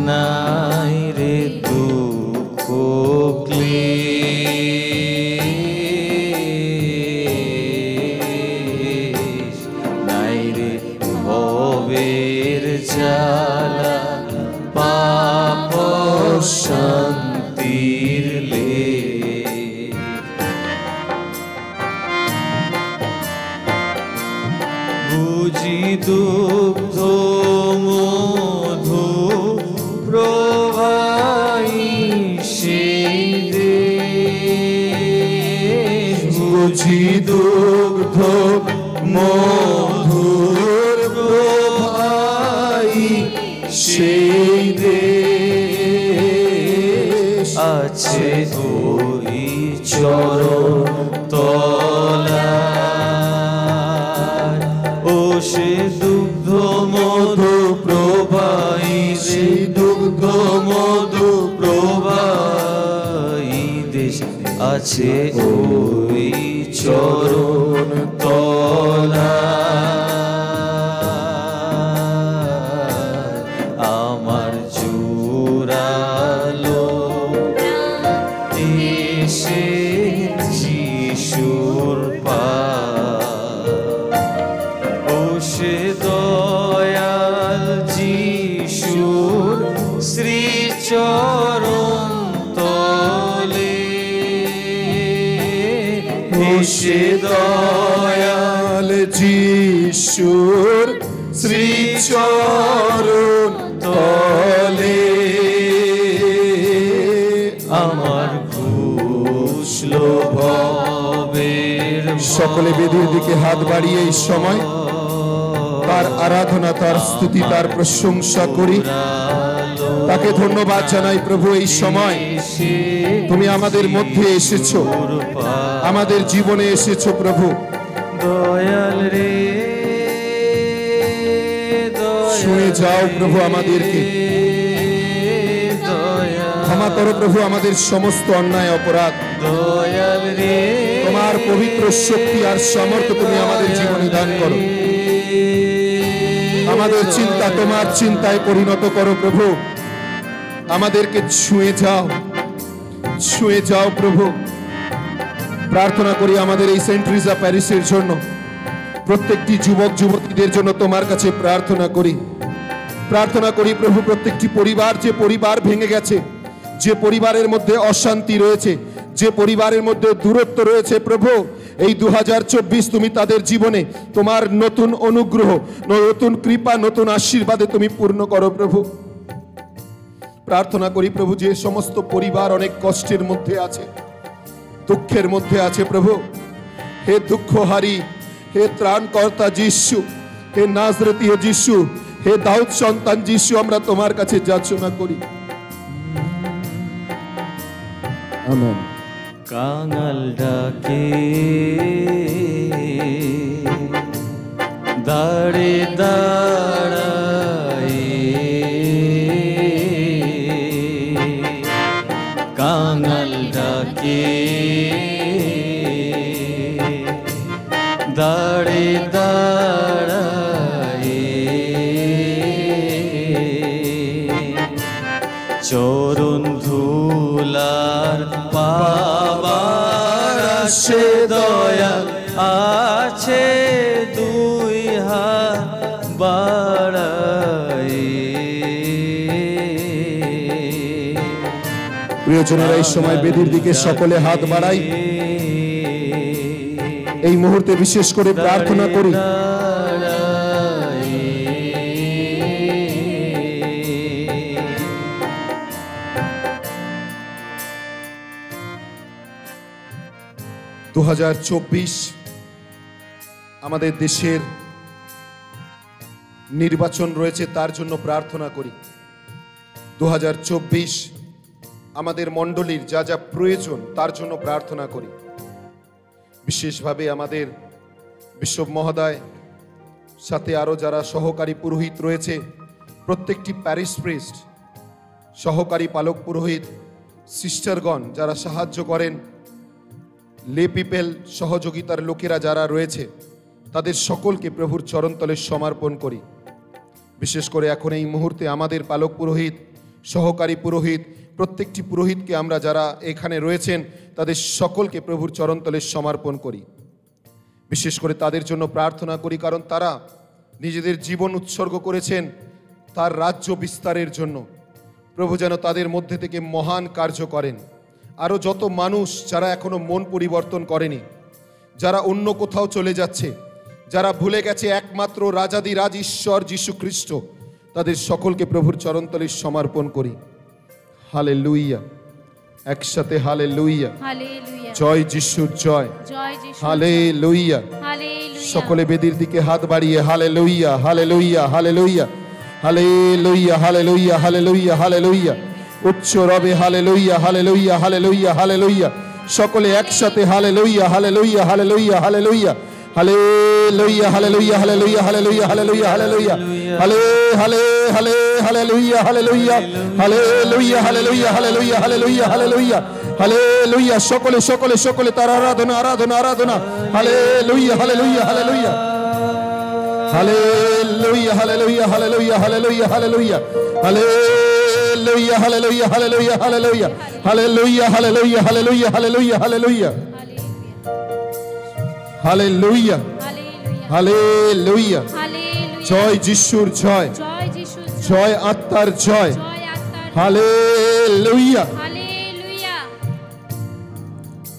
নাই রে দুঃখ ক্লেশ, নাই রে ভবের জ্বালা, পাপ শান্তির লেশ। বুঝি দুগ্ধ মধু প্রবাহী সেই দেশ, বুঝি দুগ্ধ মধুর প্রবাহী সেই দেশ। আছে ওই চরণ তলায়, ওই সে দুগ্ধ মধু প্রবাহী রে দুগ্ধ মধু প্রবাহী দেশ আছে ওই চরণ তলা আমার জোরালো এসে যিশুর ও সে দয়াল যিশুর শ্রীচরণ তলে সে দয়াল যিশুর শ্রীচরণ তলে আমার ঘুষলো ভবের সকলে বেদির দিকে হাত বাড়িয়ে এই সময় তার আরাধনা, তার স্তুতি, তার প্রশংসা করি। তাকে ধন্যবাদ জানাই। প্রভু, এই সময় তুমি আমাদের মধ্যে এসেছো, আমাদের জীবনে এসেছো। প্রভু দয়াল রে শুনে যাও প্রভু, আমাদেরকে ক্ষমা করো প্রভু, আমাদের সমস্ত অন্যায় অপরাধ। দয়াল রে তোমার পবিত্র শক্তি আর সামর্থ্য তুমি আমাদের জীবনে দান করো। আমাদের চিন্তা তোমার চিন্তায় পরিণত করো প্রভু। আমাদেরকে ছুঁয়ে যাও, ছুঁয়ে যাও প্রভু। প্রার্থনা করি আমাদের এই সেন্ট ট্রিজা প্যারিসের জন্য, প্রত্যেকটি যুবক যুবতীদের জন্য তোমার কাছে প্রার্থনা করি। প্রার্থনা করি প্রভু, প্রত্যেকটি পরিবার, যে পরিবার ভেঙে গেছে, যে পরিবারের মধ্যে অশান্তি রয়েছে, যে পরিবারের মধ্যে দূরত্ব রয়েছে, প্রভু এই 2024 তুমি তাদের জীবনে তোমার নতুন অনুগ্রহ, নতুন কৃপা, নতুন আশীর্বাদে তুমি পূর্ণ করো প্রভু। প্রার্থনা করি প্রভু, যে সমস্ত পরিবার অনেক কষ্টের মধ্যে আছে, দুঃখের মধ্যে আছে প্রভু, হে দুঃখহারি, হে ত্রাণকর্তা যিশু, হে নাজরেতীয় যিশু, হে দাউদ সন্তান যিশু, আমরা তোমার কাছে যাচনা করি। আমেন। কাঙাল ডাকে দাঁড়ে দাঁড়ায়, কাঙাল ডাকে দাঁড়ে দাঁড়ায়, চরণ ধুলার পাবার সে দয়াল আছে দুই হাত বাড়ায়। প্রিয়জনেরা, এই সময় বেদির দিকে সকলে হাত বাড়াই। এই মুহূর্তে বিশেষ করে প্রার্থনা করি, আমাদের দেশের নির্বাচন রয়েছে, তার জন্য প্রার্থনা করি। 2024 আমাদের মণ্ডলীর যা যা প্রয়োজন তার জন্য প্রার্থনা করি। বিশেষভাবে আমাদের বিশপ মহোদয়, সাথে আরো যারা সহকারী পুরোহিত রয়েছে, প্রত্যেকটি প্যারিশ প্রিস্ট, সহকারী পালক পুরোহিত, সিস্টারগণ যারা সাহায্য করেন, লে পিপল, সহযোগিতার লোকেরা যারা রয়েছে, তাদের সকলকে প্রভুর চরণতলে সমর্পণ করি। বিশেষ করে এখন এই মুহূর্তে আমাদের পালক পুরোহিত, সহকারী পুরোহিত, প্রত্যেকটি পুরোহিতকে আমরা যারা এখানে রয়েছেন তাদের সকলকে প্রভুর চরণতলে সমর্পণ করি। বিশেষ করে তাদের জন্য প্রার্থনা করি, কারণ তারা নিজেদের জীবন উৎসর্গ করেছেন তার রাজ্য বিস্তারের জন্য। প্রভু যেন তাদের মধ্যে থেকে মহান কার্য করেন। আরও যত মানুষ যারা এখনো মন পরিবর্তন করেনি, যারা অন্য কোথাও চলে যাচ্ছে, যারা ভুলে গেছে একমাত্র রাজাদিরাজ ঈশ্বর যীশু খ্রিস্ট, তাদের সকলকে প্রভুর চরণতলে সমর্পণ করি। হালেলুইয়া, একসাথে হালেলুইয়া, হালেলুয়া, জয় যিশুর জয়, জয় যিশু, হালেলুইয়া। হালেলুয়া, সকলে বেদির দিকে হাত বাড়িয়ে hallelujah, hallelujah, hallelujah, hallelujah, hallelujah, hallelujah, hallelujah, উচ্চ রবে হালেলুইয়া, হালেলুইয়া, হালেলুইয়া, হালেলুইয়া। সকলে একসাথে hallelujah, hallelujah, hallelujah, hallelujah, Hallelujah, hallelujah, hallelujah, hallelujah, hallelujah, hallelujah. Hallelujah, hallelujah. Hallelujah, hallelujah, hallelujah, hallelujah, hallelujah. Hallelujah, সকলে সকলে সকলে তার আরাধনা আরাধনা আরাধনা। Hallelujah, hallelujah, hallelujah. Hallelujah, hallelujah, hallelujah, hallelujah, hallelujah. Hallelujah, hallelujah, hallelujah, hallelujah. Hallelujah, hallelujah, hallelujah, hallelujah, hallelujah. Hallelujah. Hallelujah. জয় যিশুর জয়, জয় যিশু, জয় আত্মার জয়। জয় আত্মার, হালেলুয়া। হালেলুয়া।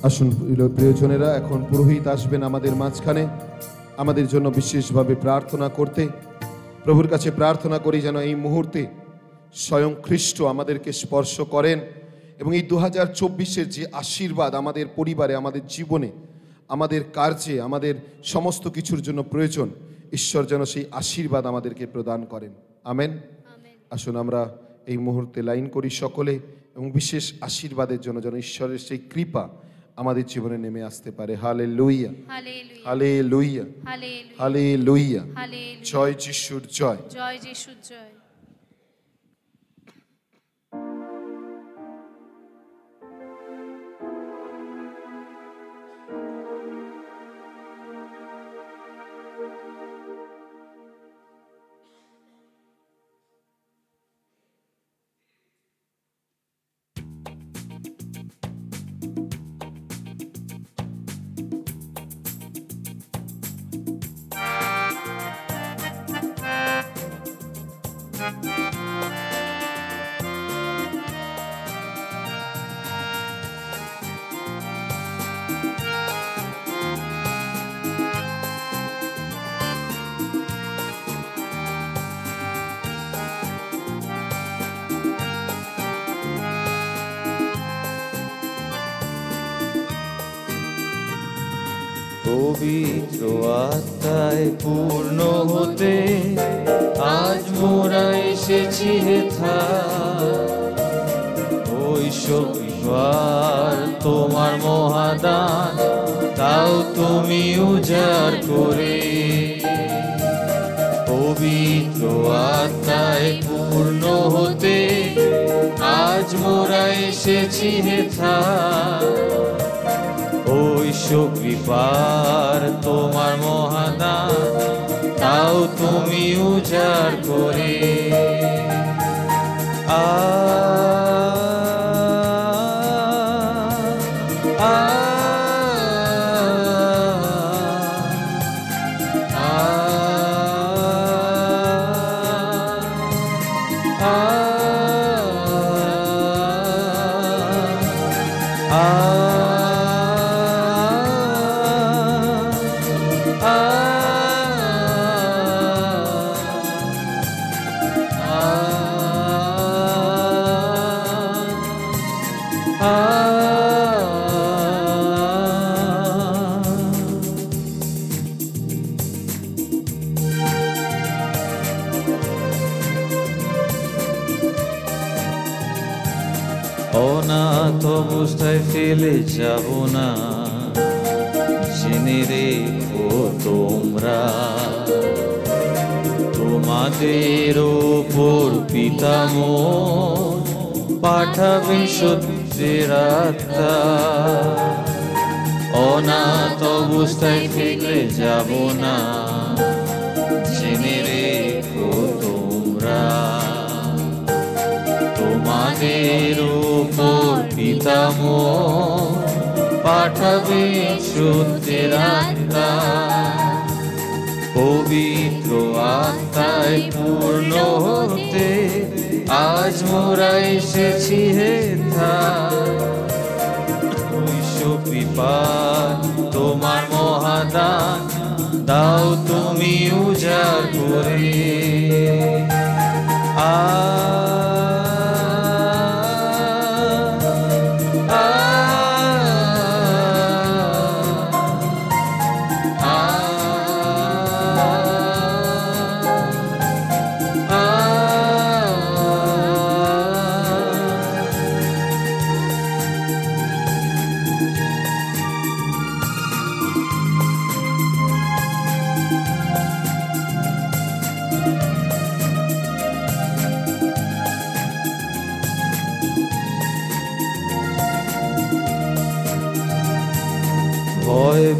আসুন প্রিয়জনেরা, এখন পুরোহিত আসবেন আমাদের মাঝখানে আমাদের জন্য বিশেষভাবে প্রার্থনা করতে। প্রভুর কাছে প্রার্থনা করি যেন এই মুহূর্তে স্বয়ং খ্রিস্ট আমাদেরকে স্পর্শ করেন এবং এই 2024-এর যে আশীর্বাদ আমাদের পরিবারে, আমাদের জীবনে, আমাদের কার্যে, আমাদের সমস্ত কিছুর জন্য প্রয়োজন, ঈশ্বর যেন সেই আশীর্বাদ আমাদেরকে প্রদান করেন। আমেন। আসুন আমরা এই মুহূর্তে লাইন করি সকলে এবং বিশেষ আশীর্বাদের জন্য যেন ঈশ্বরের সেই কৃপা আমাদের জীবনে নেমে আসতে পারে। Hallelujah, hallelujah, hallelujah, hallelujah, hallelujah. Hallelujah. জয় যিশুর জয়। জয় যিশু, জয়। পবিত্র আত্মায় পূর্ণ হতে আজ মোরা এসেছি হেথা। ঐশ্বরিকবার তোমার মহাদান তাও তুমি উজাড় করে। পবিত্র আত্মায় পূর্ণ হতে আজ মোরা এসেছি হেথা। ঐশ্বরিকবার তোমার মহাদান তাও তুমি উজাড় করে। আ আ অনাথ অবস্থায় ফেলে যাব না, জেনে রেখো তোমরা তোমাদের ওপর পিতামহ পাঠাবে সত্যের আত্মা। অনাথ অবস্থায় ফেলে যাব না, জেনে রেখো তোমরা তোমাদের ওপর পিতামহ পাঠাবে সত্যের আত্মা। পবিত্র আত্মায় পূর্ণ হতে আজ মোরা এসেছি হেথা। কৃপা তোমার মহাদান দাও তুমি উজাড় করে। আ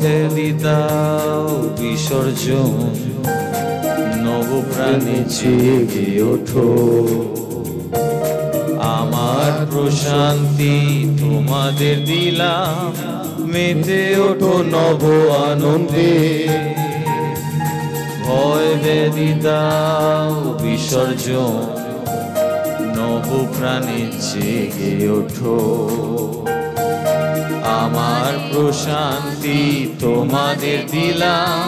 ভেদি দাও বিসর্জন, নবপ্রাণে জেগে ওঠো। আমার প্রশান্তি তোমাদের দিলাম, মেতে ওঠো নব আনন্দে। ভয় ভেদি দাও বিসর্জন, নবপ্রাণে জেগে ওঠো। আমার প্রশান্তি তোমাদের দিলাম,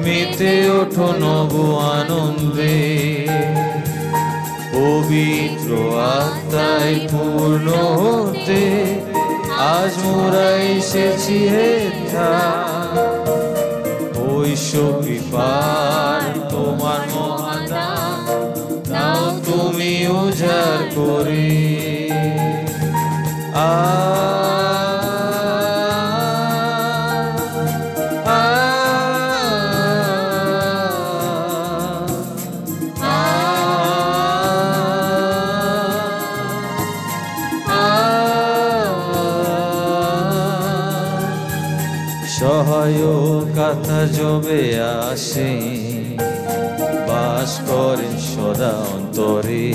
মেতে ওঠো নব আনন্দে। পবিত্র আত্মায় পূর্ণ হতে আজ মোরা এসেছি হেথা। ঐশ্ব কৃপার তোমার মহাদান দাও তুমি উজাড় করে। সহায়কতা জবে আসে, বাস করেন সদা অন্তরে।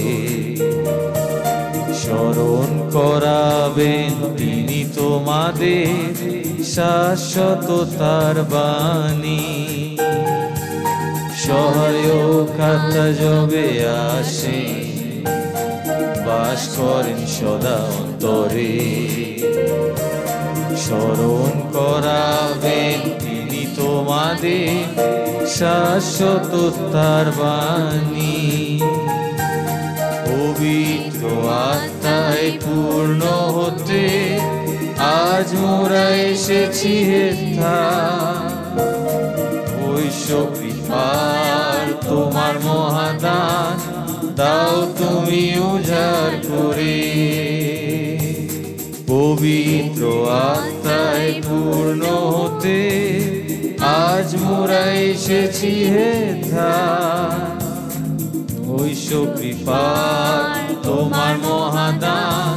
স্মরণ করাবেন তিনি তোমাদের শাশ্বততার বাণী। সহায়কতা জবে আসে, বাস করেন সদা অন্তরে। স্মরণ করাবেন তিনি তোমাদের শাশ্বততার বাণী। পবিত্র আত্মায় পূর্ণ হতে আজ মোরা এসেছি হেথা। ঐশ্ব কৃপার তোমার মহাদান দাও তুমি উজাড় করে। পবিত্র আত্মায় পূর্ণ হতে আজ মোরা এসেছি হেথা। ঐশ্ব কৃপার তোমার মহাদান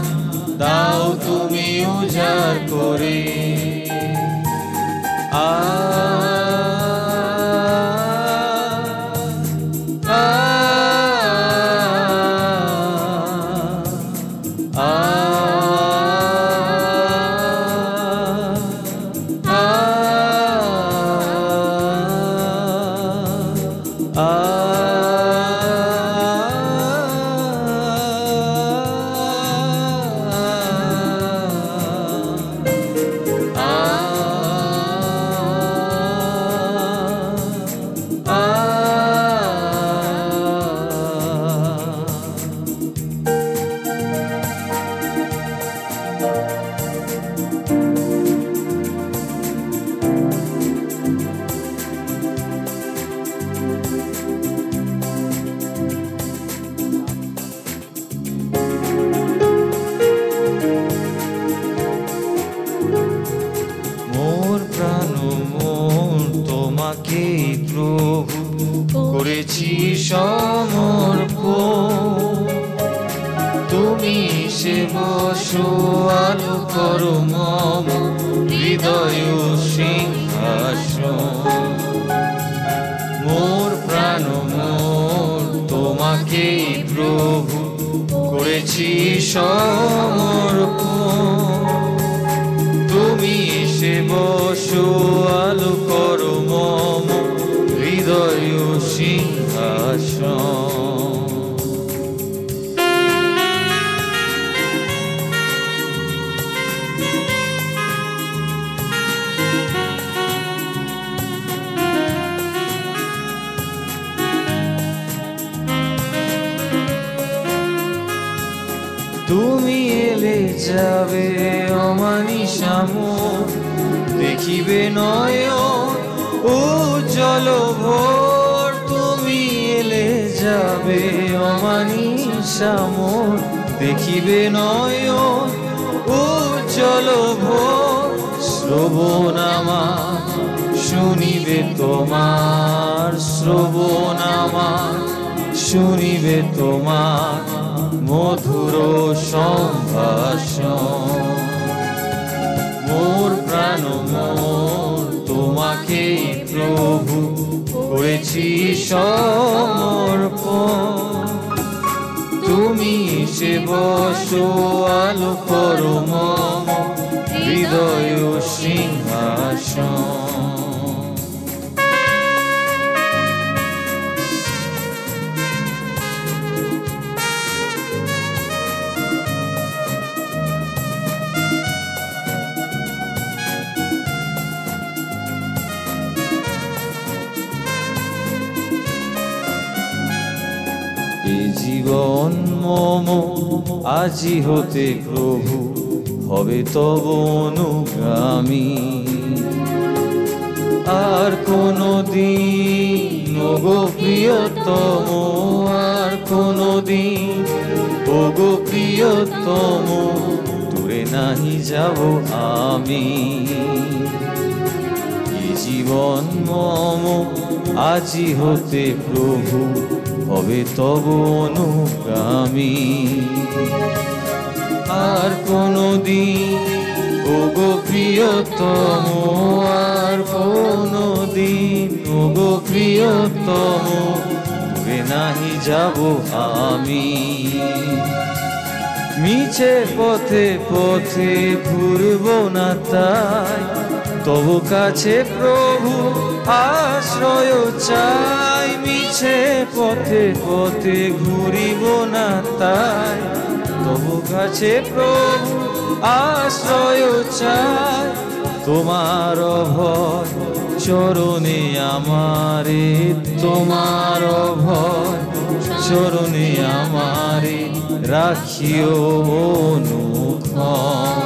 দাও তুমি উজাড় করে। মোর প্রাণ মন তোমাকে প্রভু করেছি সমর্পণ। তুমি সে বসো আলো করো মম হৃদয় সিংহাসন। মোর প্রাণ মন তোমাকে প্রভু করেছি সমর্পণ। তুমি সে বসো আলো করো মম হৃদয় সিংহাসন। তুমি এলে যাবে অমানিসা মোর, দেখিবে নয়ন উজ্জ্বল ভোর। তুমি এলে যাবে অমানিসা মোর, দেখিবে নয়ন উজ্জ্বল ভোর। শ্রবণ আমার শুনিবে তোমার, শ্রবণ আমার শুনিবে তোমার মধুর সম্ভাষণ। মোর প্রাণ মোর করেছি সমর্পণ। তুমি এসে বসো, আলো করো মম হৃদয় সিংহাসন। এই জীবন মম আজি হতে প্রভু হবে তব অনুগামী। আর কোনো দিন ওগো প্রিয়তম, আর কোনো দিন ওগো প্রিয়তম দূরে নাহি যাব আমি। এই জীবন মম আজি হতে প্রভু হবে তব অনুগামী। আর কোনো দিন ওগো প্রিয়তম, আর কোনো দিন ওগো প্রিয়তম দূরে নাহি যাব আমি। মিছে পথে পথে ঘুরব না তাই, তব কাছে প্রভু আশ্রয় চাই। মিছে পথে পথে ঘুরিব না তাই, তব কাছে প্রভু আশ্রয় চাই। তোমার ভয় চরণে আমারে, তোমার ভয় চরণে আমারে রাখিও অনুক্ষণ।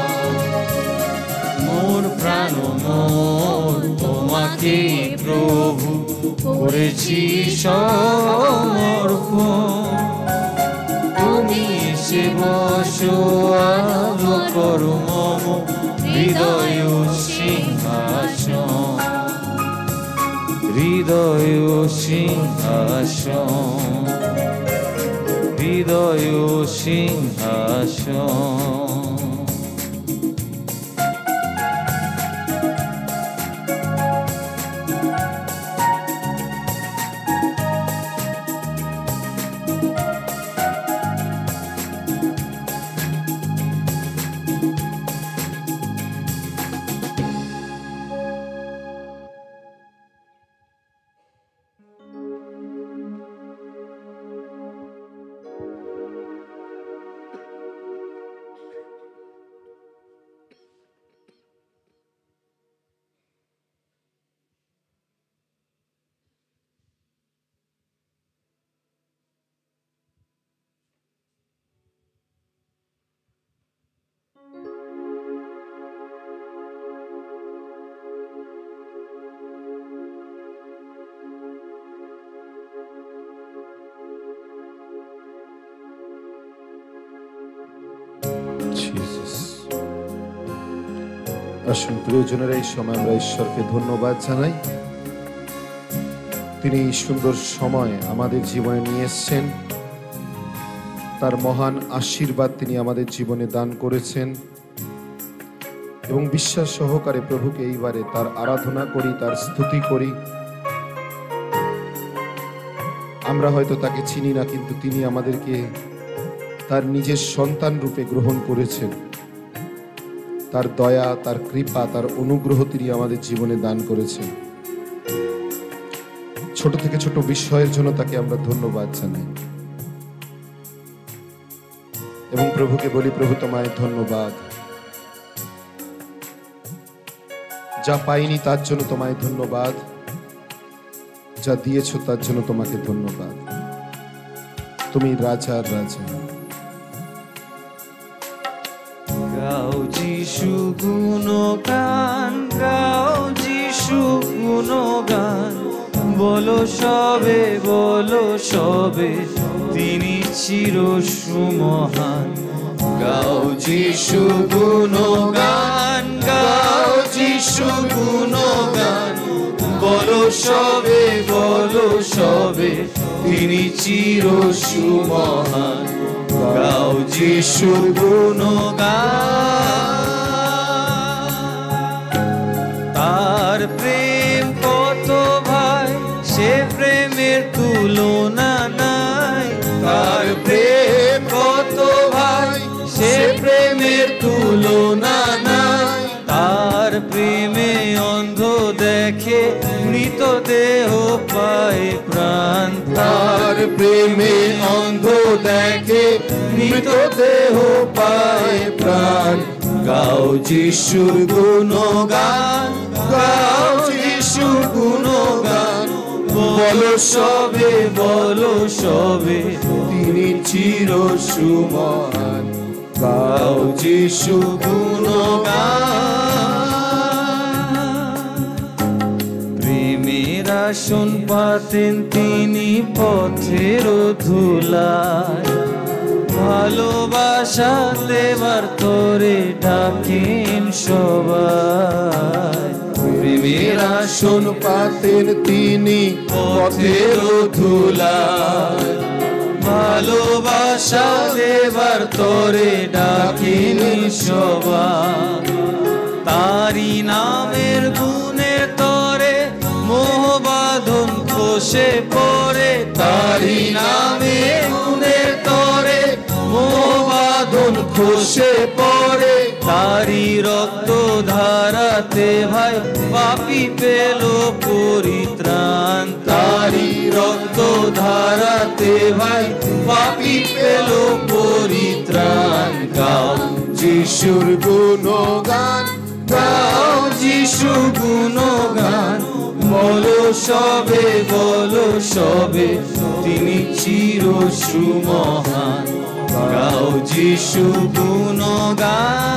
মোর প্রাণ মোর তোমাকে প্রভু করেছি সমর্পণ। তুমি এসে বসো, আলো করো মম হৃদয় সিংহাসন, হৃদয় সিংহাসন, হৃদয় সিংহাসন। আসুন প্রিয়জনেরা, এই সময় আমরা ঈশ্বরকে ধন্যবাদ জানাই। তিনি এই সুন্দর সময় আমাদের জীবনে নিয়ে এসেছেন, তার মহান আশীর্বাদ তিনি আমাদের জীবনে দান করেছেন এবং বিশ্বাস সহকারে প্রভুকে এইবারে তার আরাধনা করি, তার স্তুতি করি। আমরা হয়তো তাকে চিনি না, কিন্তু তিনি আমাদেরকে তার নিজের সন্তান রূপে গ্রহণ করেছেন। তার দয়া, তার কৃপা, তার অনুগ্রহ তিনি আমাদের জীবনে দান করেছেন। ছোট থেকে ছোট বিষয়ের জন্য তাকে আমরা ধন্যবাদ জানাই এবং প্রভুকে বলি, প্রভু তোমায় ধন্যবাদ। যা পাইনি তার জন্য তোমায় ধন্যবাদ, যা দিয়েছো তার জন্য তোমাকে ধন্যবাদ। তুমি রাজার রাজা। গাও যিশু গুণগান, গাও যিশু গুণগান, বলো সবে, বলো সবে তিনি চির সুমহান। গাও যিশু গুণগান, গাও যিশু গুণগান, বলো সবে, বলো সবে তিনি চির সুমহান। গাও যিশু গুণগান। তার প্রেম কত ভাই সে প্রেমের তুলনা নাই। তার প্রেমে অন্ধ দেখে, মৃতদেহ পায় প্রাণ। তার প্রেমে অন্ধ দেখে, মৃতদেহ পায় প্রাণ। গাও যিশুর গুণগান, গাও যিশুর গুণগান। বলো সবে, বলো সবে, তিনি চির সুমহান। গাও যিশু গুণগান। প্রেমের আসন পাতেন তিনি পথের ধুলায়। ভালোবাসা দেবার তরে ডাকেন সবাই। প্রেমের আসন পাতেন তিনি পথের ধুলায়। ভালোবাসা দেবার তরে ডাকেন সবাই। তারি নামের গুণের তরে মোহবাঁধন খসে পড়ে। তারি নামের গুণের তরে মোহবাঁধন খসে পড়ে। তারি রক্ত ধারাতে ভাই পাপী পেল পরিত্রাণ। তারি রক্ত ধারাতে ভাই পাপী পেল পরিত্রাণ। গাও যিশুর গুণগান, গাও যিশু গুণগান। বলো সবে, বলো সবে, তিনি চির সুমহান। গাও যিশু গুণগান।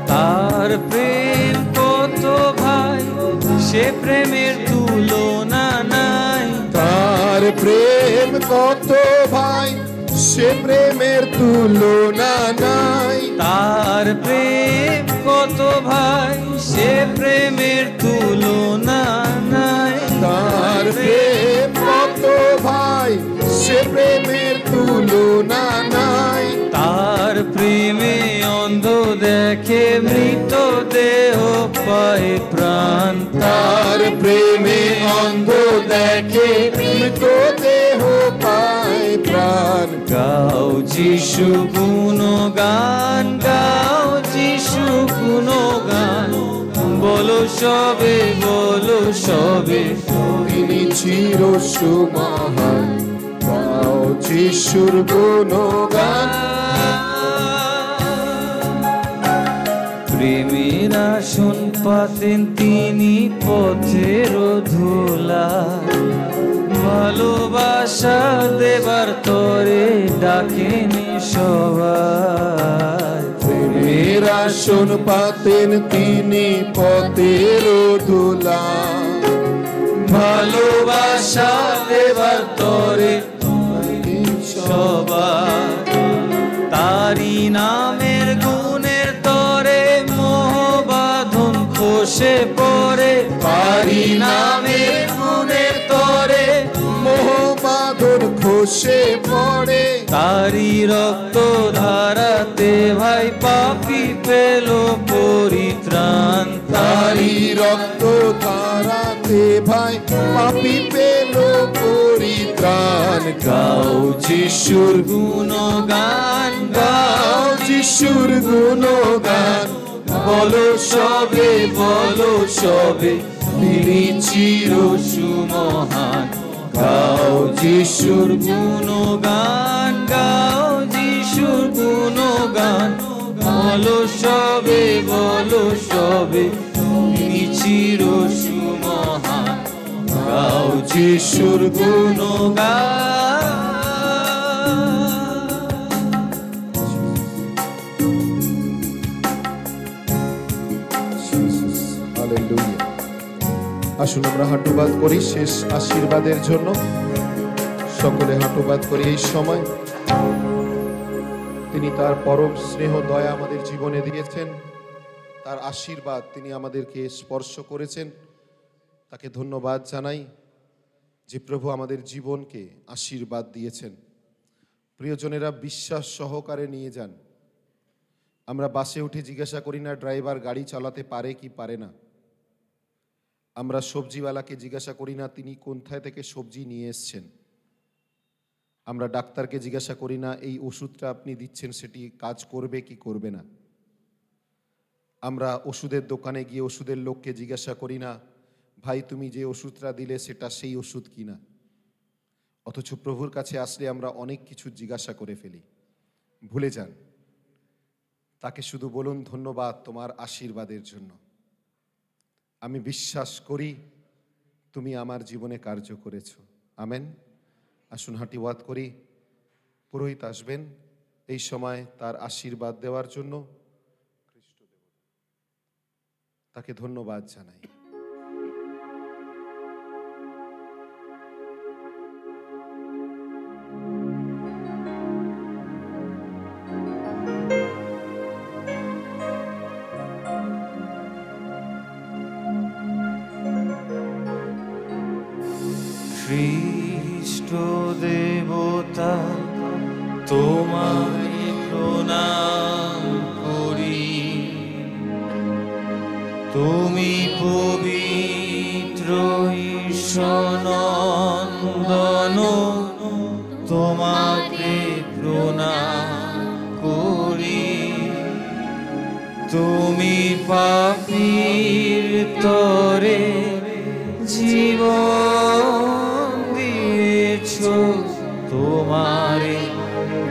তার প্রেম কত ভাই, সে প্রেমের তুলনা নাই। তার প্রেম কত ভাই, সে প্রেমের তুলনা নাই। তার প্রেম কত ভাই, সে প্রেমের তুলনা নাই। তার প্রেম কত ভাই, সে প্রেমের তুলনা নাই। তার প্রেমে অন্ধ দেখে, মৃতদেহ পায় প্রাণ। তার প্রেমে অন্ধ দেখে, মৃতদেহ পায় প্রাণ। গাও যিশু গুণগান, গাও যিশু গুণগান। বলো সবে, বলো সবে, তিনি চির সুমহান। গাও যিশুর গুণগান। প্রেমের আসন পাতেন তিনি পথের ধুলায়। ভালোবাসা দেবার তরে ডাকেন সবাই। প্রেমের আসন পাতেন তিনি পথের ধুলায়। ভালোবাসা দেবার তরে সবাই। তারি নামের গুণের তরে মোহবাঁধন খসে পড়ে। তারি নামের গুণের তরে মোহবাঁধন খসে পড়ে। তারি রক্ত ধারাতে ভাই পাপী পেল পরিত্রাণ। তারি রক্ত ধারাতে ভাই পাপী পেল পরিত্রাণ। গাও যিশুর গুণগান, গাও যিশুর গুণগান। বলো সবে, বলো সবে, তিনি চির সুমহান। গাও যিশুর গুণগান, গাও যিশুর গুণগান। বলো সবে, বলো সবে, তিনি চির সুমহান। গাও যিশুর গুণগান। হালেলুয়া। আসুন আমরা হাঁটুবাদ করি শেষ আশীর্বাদের জন্য। সকলে হাঁটুবাদ করি এই সময়। তিনি তার পরম স্নেহ দয়া আমাদের জীবনে দিয়েছেন, তার আশীর্বাদ তিনি আমাদেরকে স্পর্শ করেছেন। তাকে ধন্যবাদ জানাই যে প্রভু আমাদের জীবনকে আশীর্বাদ দিয়েছেন। প্রিয়জনেরা, বিশ্বাস সহকারে নিয়ে যান আমরা বাসে উঠে জিজ্ঞাসা করি না ড্রাইভার গাড়ি চালাতে পারে কি পারে না। আমরা সবজিওয়ালাকে জিজ্ঞাসা করি না তিনি কোথায় থেকে সবজি নিয়ে এসছেন। আমরা ডাক্তারকে জিজ্ঞাসা করি না এই ওষুধটা আপনি দিচ্ছেন সেটি কাজ করবে কি করবে না। আমরা ওষুধের দোকানে গিয়ে ওষুধের লোককে জিজ্ঞাসা করি না ভাই তুমি যে ওষুধটা দিলে সেটা সেই ওষুধ কিনা। অথচ প্রভুর কাছে আসলে আমরা অনেক কিছু জিজ্ঞাসা করে ফেলি। ভুলে যান, তাকে শুধু বলুন ধন্যবাদ তোমার আশীর্বাদের জন্য। আমি বিশ্বাস করি তুমি আমার জীবনে কার্য করেছ। আমেন। আসুন হাঁটিওয়াত করি। পুরোহিত আসবেন এই সময় তার আশীর্বাদ দেওয়ার জন্য। তাকে ধন্যবাদ জানাই। খ্রিস্ট দেবতা তোমায় প্রণাম করি, তুমি পবিত্র ঈশ্বরনন্দন, তোমাকে প্রণাম করি। তুমি পাপীর তরে জীবন দিয়েছ, তোমারে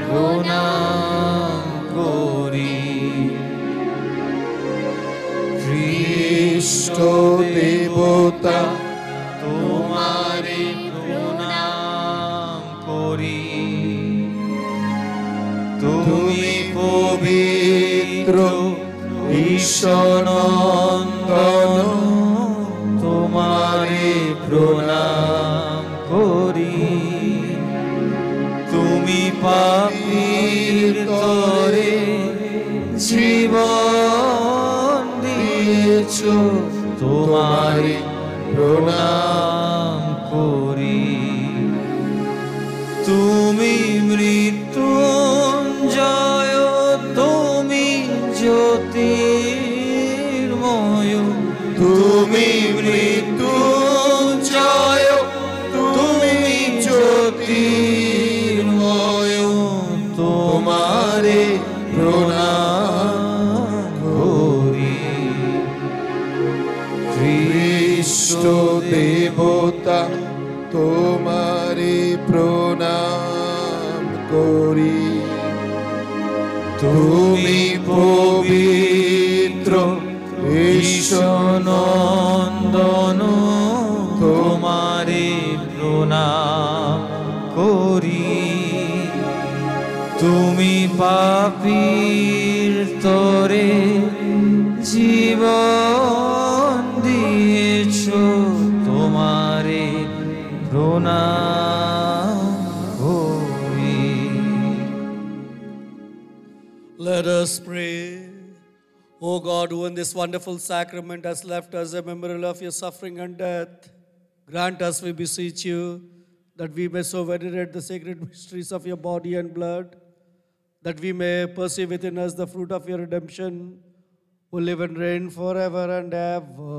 প্রণাম করি। খ্রিস্ট দেবতা তোমারে প্রণাম করি, তুমি পবিত্র ঈশ্বরনন্দন, তোমারে প্রণাম করি। তুমি পাপীর তরে জীবন দিয়েছ, তোমারে প্রণাম করি। তুমি মৃত্যুঞ্জয়, তুমি জ্যোতির্ময়, তুমি মৃত্যুঞ্জয়, তুমি জ্যোতির্ময়, তোমারে প্রণাম করি। খ্রিস্ট দেবতা তোমারে প্রণাম করি। তুমি পবিত্র ঈশ্বরনন্দন, তোমারে প্রণাম করি। তুমি পাপীর তরে জীবন দিয়েছ, তোমারে প্রণাম করি। Let us pray. O God, who in this wonderful sacrament has left us a memorial of your suffering and death, grant us, we beseech you, that we may so venerate the sacred mysteries of your body and blood, that we may perceive within us the fruit of your redemption, who live and reign forever and ever.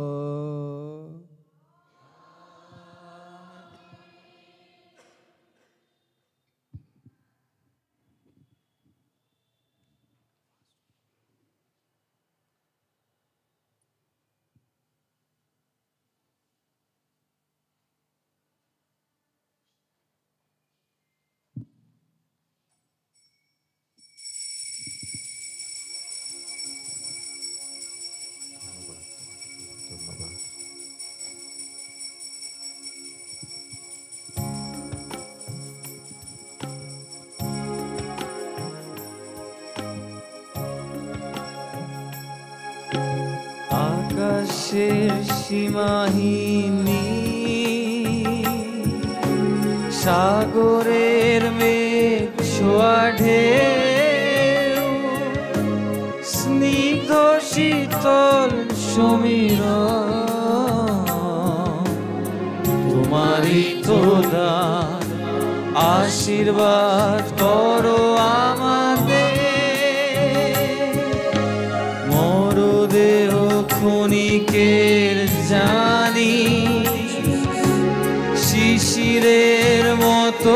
ধন্যবাদ। আকাশের সীমাহীনী, সাগরের মেঘ ছোঁয়া ঢেউ, স্নিগ্ধ শীতল সমীরণ, তোমারই তো দান, আশীর্বাদ করো আমাদের। শিশিরের মতো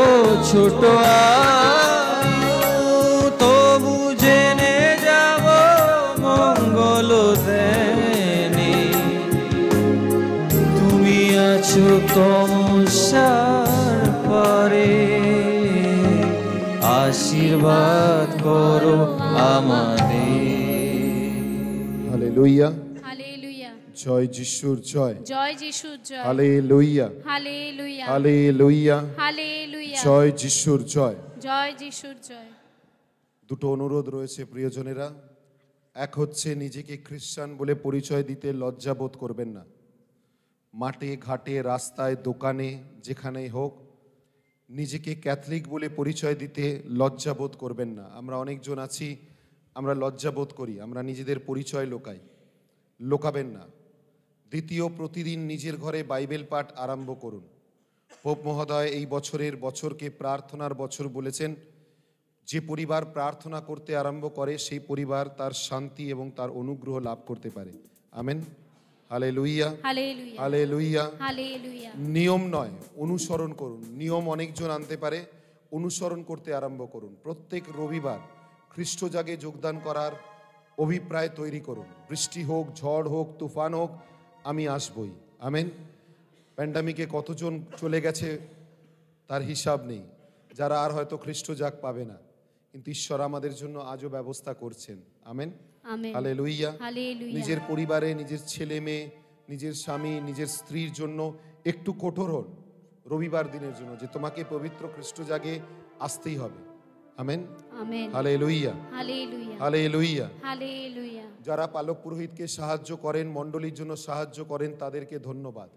ছোট তবু জেনে যাব মঙ্গল দেনে তুমি আছো তমসার পারে আশীর্বাদ করো আমাদের। হালেলুয়া, হালেলুয়া, জয় যিশুর জয়। জয় যিশুর জয়। হালেলুয়া, হালেলুয়া, হালেলুয়া, হালেলুয়া, জয় যিশুর জয়। জয় যিশুর জয়। দুটো অনুরোধ রয়েছে প্রিয়জনেরা। এক হচ্ছে, নিজেকে খ্রিস্টান বলে পরিচয় দিতে লজ্জা বোধ করবেন না। মাঠে ঘাটে রাস্তায় দোকানে যেখানেই হোক নিজেকে ক্যাথলিক বলে পরিচয় দিতে লজ্জা বোধ করবেন না। আমরা অনেকজন আছি, আমরা লজ্জা বোধ করি, আমরা নিজেদের পরিচয় লোকাই। লোকাবেন না। দ্বিতীয়, প্রতিদিন নিজের ঘরে বাইবেল পাঠ আরম্ভ করুন। পোপ মহোদয় এই বছরকে প্রার্থনার বছর বলেছেন। যে পরিবার প্রার্থনা করতে আরম্ভ করে সেই পরিবার তার শান্তি এবং তার অনুগ্রহ লাভ করতে পারে। Amen, hallelujah, hallelujah, hallelujah. Hallelujah. নিয়ম নয়, অনুসরণ করুন। নিয়ম অনেকজন আনতে পারে, অনুসরণ করতে আরম্ভ করুন। প্রত্যেক রবিবার খ্রিস্ট জাগে যোগদান করার অভিপ্রায় তৈরি করুন। বৃষ্টি হোক, ঝড় হোক, তুফান হোক, আমি আসবই। আমেন। প্যান্ডামিকে কতজন চলে গেছে তার হিসাব নেই, যারা আর হয়তো খ্রিস্ট জাগ পাবে না, কিন্তু ঈশ্বর আমাদের জন্য আজও ব্যবস্থা করছেন। Amen, amen, hallelujah. হালেলুয়া। নিজের পরিবারে, নিজের ছেলে মেয়ে, নিজের স্বামী, নিজের স্ত্রীর জন্য একটু কঠোর হন রবিবার দিনের জন্য, যে তোমাকে পবিত্র খ্রিস্ট জাগে আসতেই হবে। Amen, amen, hallelujah, hallelujah, hallelujah. Hallelujah. যারা পালক পুরোহিতকে সাহায্য করেন, মণ্ডলীর জন্য সাহায্য করেন, তাদেরকে ধন্যবাদ।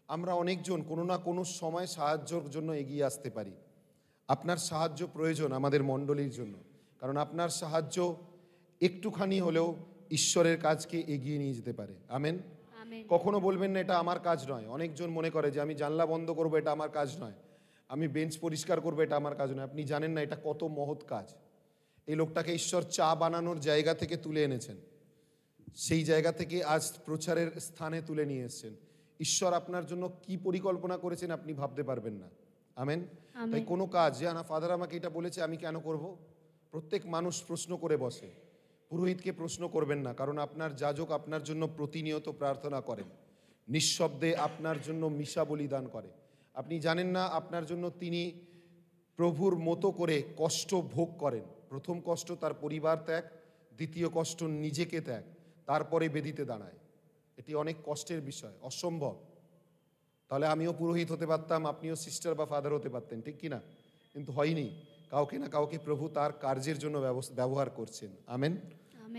আমরা অনেকজন কোনো না কোনো সময় সাহায্যের জন্য এগিয়ে আসতে পারি। আপনার সাহায্য প্রয়োজন আমাদের মণ্ডলীর জন্য, কারণ আপনার সাহায্য একটুখানি হলেও ঈশ্বরের কাজকে এগিয়ে নিয়ে যেতে পারে। আমেন। আমেন, কখনো বলবেন না এটা আমার কাজ নয়। অনেকজন মনে করে যে আমি জানলা বন্ধ করবো, এটা আমার কাজ নয়, আমি বেঞ্চ পরিষ্কার করবো, এটা আমার কাজ নয়। আপনি জানেন না এটা কত মহৎ কাজ। এই লোকটাকে ঈশ্বর চা বানানোর জায়গা থেকে তুলে এনেছেন, সেই জায়গা থেকে আজ প্রচারের স্থানে তুলে নিয়ে এসেছেন। ঈশ্বর আপনার জন্য কি পরিকল্পনা করেছেন আপনি ভাবতে পারবেন না। আমেন। তাই কোনো কাজ যে না ফাদার আমাকে এটা বলেছে আমি কেন করব, প্রত্যেক মানুষ প্রশ্ন করে বসে। পুরোহিতকে প্রশ্ন করবেন না, কারণ আপনার যাজক আপনার জন্য প্রতিনিয়ত প্রার্থনা করেন, নিঃশব্দে আপনার জন্য মিশা বলিদান করে। আপনি জানেন না আপনার জন্য তিনি প্রভুর মতো করে কষ্ট ভোগ করেন। প্রথম কষ্ট তার পরিবার ত্যাগ, দ্বিতীয় কষ্ট নিজেকে ত্যাগ, তারপরে বেদিতে দাঁড়ায়। এটি অনেক কষ্টের বিষয়, অসম্ভব। তাহলে আমিও পুরোহিত হতে পারতাম, আপনিও সিস্টার বা ফাদার হতে পারতেন, ঠিক কি না? কিন্তু হয়নি। কাউকে না কাউকে প্রভু তার কার্যের জন্য ব্যবহার করছেন। Amen,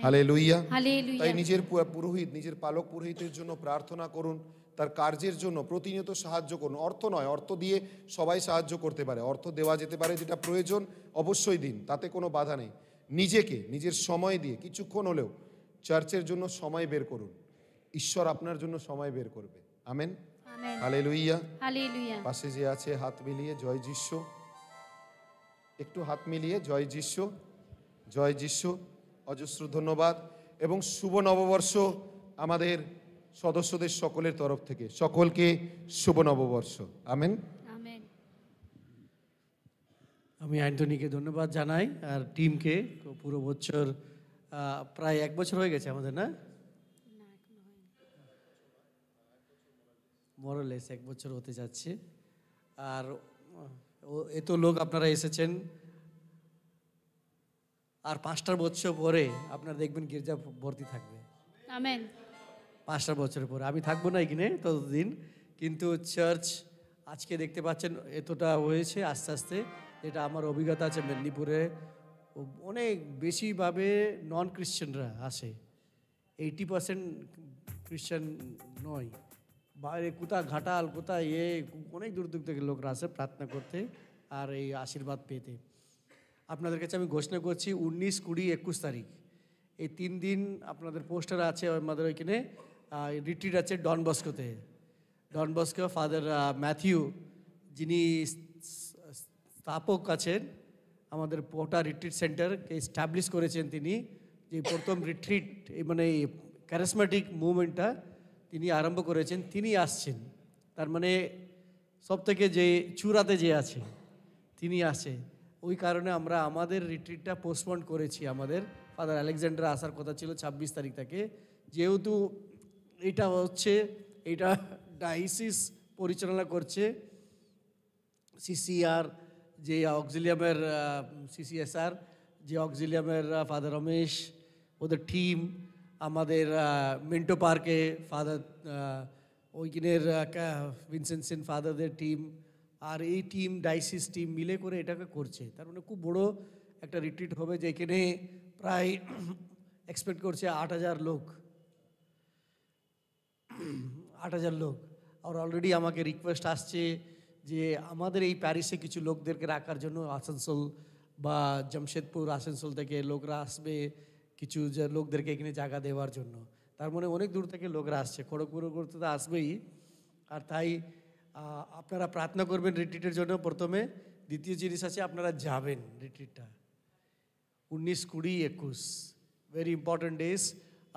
hallelujah. হালেলুয়া। তাই নিজের পুরোহিত, নিজের পালক পুরোহিতের জন্য প্রার্থনা করুন, তার কার্যের জন্য প্রতিনিয়ত সাহায্য করুন। অর্থ নয়, অর্থ দিয়ে সবাই সাহায্য করতে পারে, অর্থ দেওয়া যেতে পারে, যেটা প্রয়োজন অবশ্যই দিন, তাতে কোনো বাধা নেই। নিজেকে, নিজের সময় দিয়ে কিছুক্ষণ হলেও চার্চের জন্য সময় বের করুন, ঈশ্বর আপনার জন্য সময় বের করবে। Amen, amen, hallelujah. হালেলুয়া। পাশে যে আছে হাত মিলিয়ে জয় যিশু, একটু হাত মিলিয়ে জয় যিশু, জয় যিশু। অজস্র ধন্যবাদ এবং শুভ নববর্ষ আমাদের সদস্যদের সকলের তরফ থেকে। সকলকে শুভ নববর্ষ। Amen, amen. আমি অ্যান্টনিকে ধন্যবাদ জানাই আর টিমকে। পুরো বছর প্রায় 1 বছর হয়ে গেছে আমাদের, না মরলেস 1 বছর হতে যাচ্ছে। আর এত লোক আপনারা এসেছেন, আর 5টা বছর পরে আপনারা দেখবেন গির্জা ভর্তি থাকবে। আমেন। 5টা বছরের পরে আমি থাকবো না এখানে ততদিন, কিন্তু চার্চ আজকে দেখতে পাচ্ছেন এতটা হয়েছে আস্তে আস্তে। এটা আমার অভিজ্ঞতা আছে মেদিনীপুরে অনেক বেশিভাবে নন ক্রিশ্চানরা আসে, 80% খ্রিশ্চান নয়। বাইরে কোথা ঘাটাল, কোথা অনেক দূর দূর থেকে লোকরা আসে প্রার্থনা করতে আর এই আশীর্বাদ পেতে। আপনাদের কাছে আমি ঘোষণা করছি 19, 20, 21 তারিখ এই 3 দিন আপনাদের পোস্টার আছে আমাদের ওইখানে রিট্রিট আছে ডন বস্কোতে। ডন বস্কো ফাদার ম্যাথিউ, যিনি স্থাপক আছেন আমাদের পোটা রিট্রিট সেন্টারকে এস্টাবলিশ করেছেন, তিনি যে প্রথম রিট্রিট মানে ক্যারিসমেটিক মুভমেন্টটা তিনি আরম্ভ করেছেন, তিনি আসছেন। তার মানে সব থেকে যে চূড়াতে যে আছে তিনি আসে। ওই কারণে আমরা আমাদের রিট্রিটটা পোস্টপন্ড করেছি। আমাদের ফাদার আলেকজান্ডার আসার কথা ছিল 26 তারিখ থেকে, যেহেতু এটা হচ্ছে এটা ডায়াসিস পরিচালনা করছে সিসিআর যে অক্সিলিয়ামের সিসিএসআর যে অক্সিলিয়ামের ফাদার রমেশ, ওদের টিম, আমাদের মিন্টো পার্কে ফাদার ওইখানের ভিনসেন্ট ফাদারদের টিম, আর এই টিম ডায়াসিস টিম মিলে করে এটাকে করছে। তার মানে খুব বড় একটা রিট্রিট হবে, যেখানে প্রায় এক্সপেক্ট করছে 8,000 লোক। 8,000 লোক। আর অলরেডি আমাকে রিকোয়েস্ট আসছে যে আমাদের এই প্যারিসে কিছু লোকদেরকে রাখার জন্য, আসানসোল বা জামশেদপুর আসানসোল থেকে লোকরা আসবে, কিছু যে লোকদেরকে এখানে জায়গা দেওয়ার জন্য। তার মানে অনেক দূর থেকে লোকরা আসছে, খড়গপুর করতে তো আসবেই। আর তাই আপনারা প্রার্থনা করবেন রিট্রিটের জন্য প্রথমে। দ্বিতীয় জিনিস আছে, আপনারা যাবেন রিট্রিটটা 19, 20, 21 ভেরি ইম্পর্ট্যান্ট ডেজ।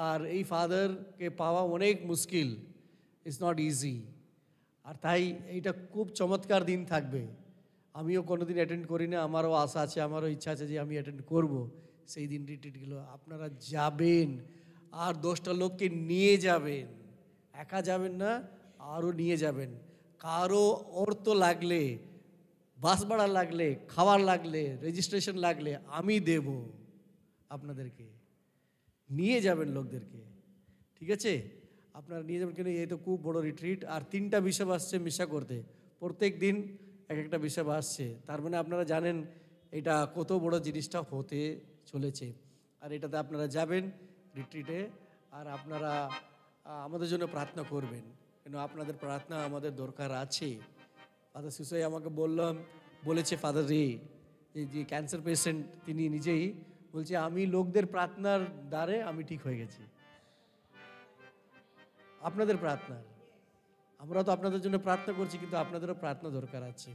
আর এই ফাদারকে পাওয়া অনেক মুশকিল, ইটস নট ইজি। আর তাই এইটা খুব চমৎকার দিন থাকবে। আমিও কোনোদিন অ্যাটেন্ড করি না, আমারও আশা আছে, আমারও ইচ্ছা আছে যে আমি অ্যাটেন্ড করব সেই দিন রিট্রিটগুলো। আপনারা যাবেন আর 10টা লোককে নিয়ে যাবেন, একা যাবেন না, আরও নিয়ে যাবেন। কারো অর্থ লাগলে, বাস ভাড়া লাগলে, খাবার লাগলে, রেজিস্ট্রেশন লাগলে আমি দেব আপনাদেরকে। নিয়ে যাবেন লোকদেরকে, ঠিক আছে? আপনারা নিয়ে যাবেন, কেন এই তো খুব বড় রিট্রিট। আর 3টা বিষয় আসছে মিশা করতে, প্রত্যেক দিন এক একটা বিষয় আসছে। তার মানে আপনারা জানেন এটা কত বড় জিনিসটা হতে চলেছে। আর এটাতে আপনারা যাবেন রিট্রিটে, আর আপনারা আমাদের জন্য প্রার্থনা করবেন, কেন আপনাদের প্রার্থনা আমাদের দরকার আছে। ফাদার সুসাই আমাকে বলেছে ফাদার রে, যে ক্যান্সার পেশেন্ট, তিনি নিজেই বলছে আমি লোকদের প্রার্থনার দ্বারে আমি ঠিক হয়ে গেছি। আপনাদের প্রার্থনার, আমরা তো আপনাদের জন্য প্রার্থনা করছি, কিন্তু আপনাদেরও প্রার্থনা দরকার আছে,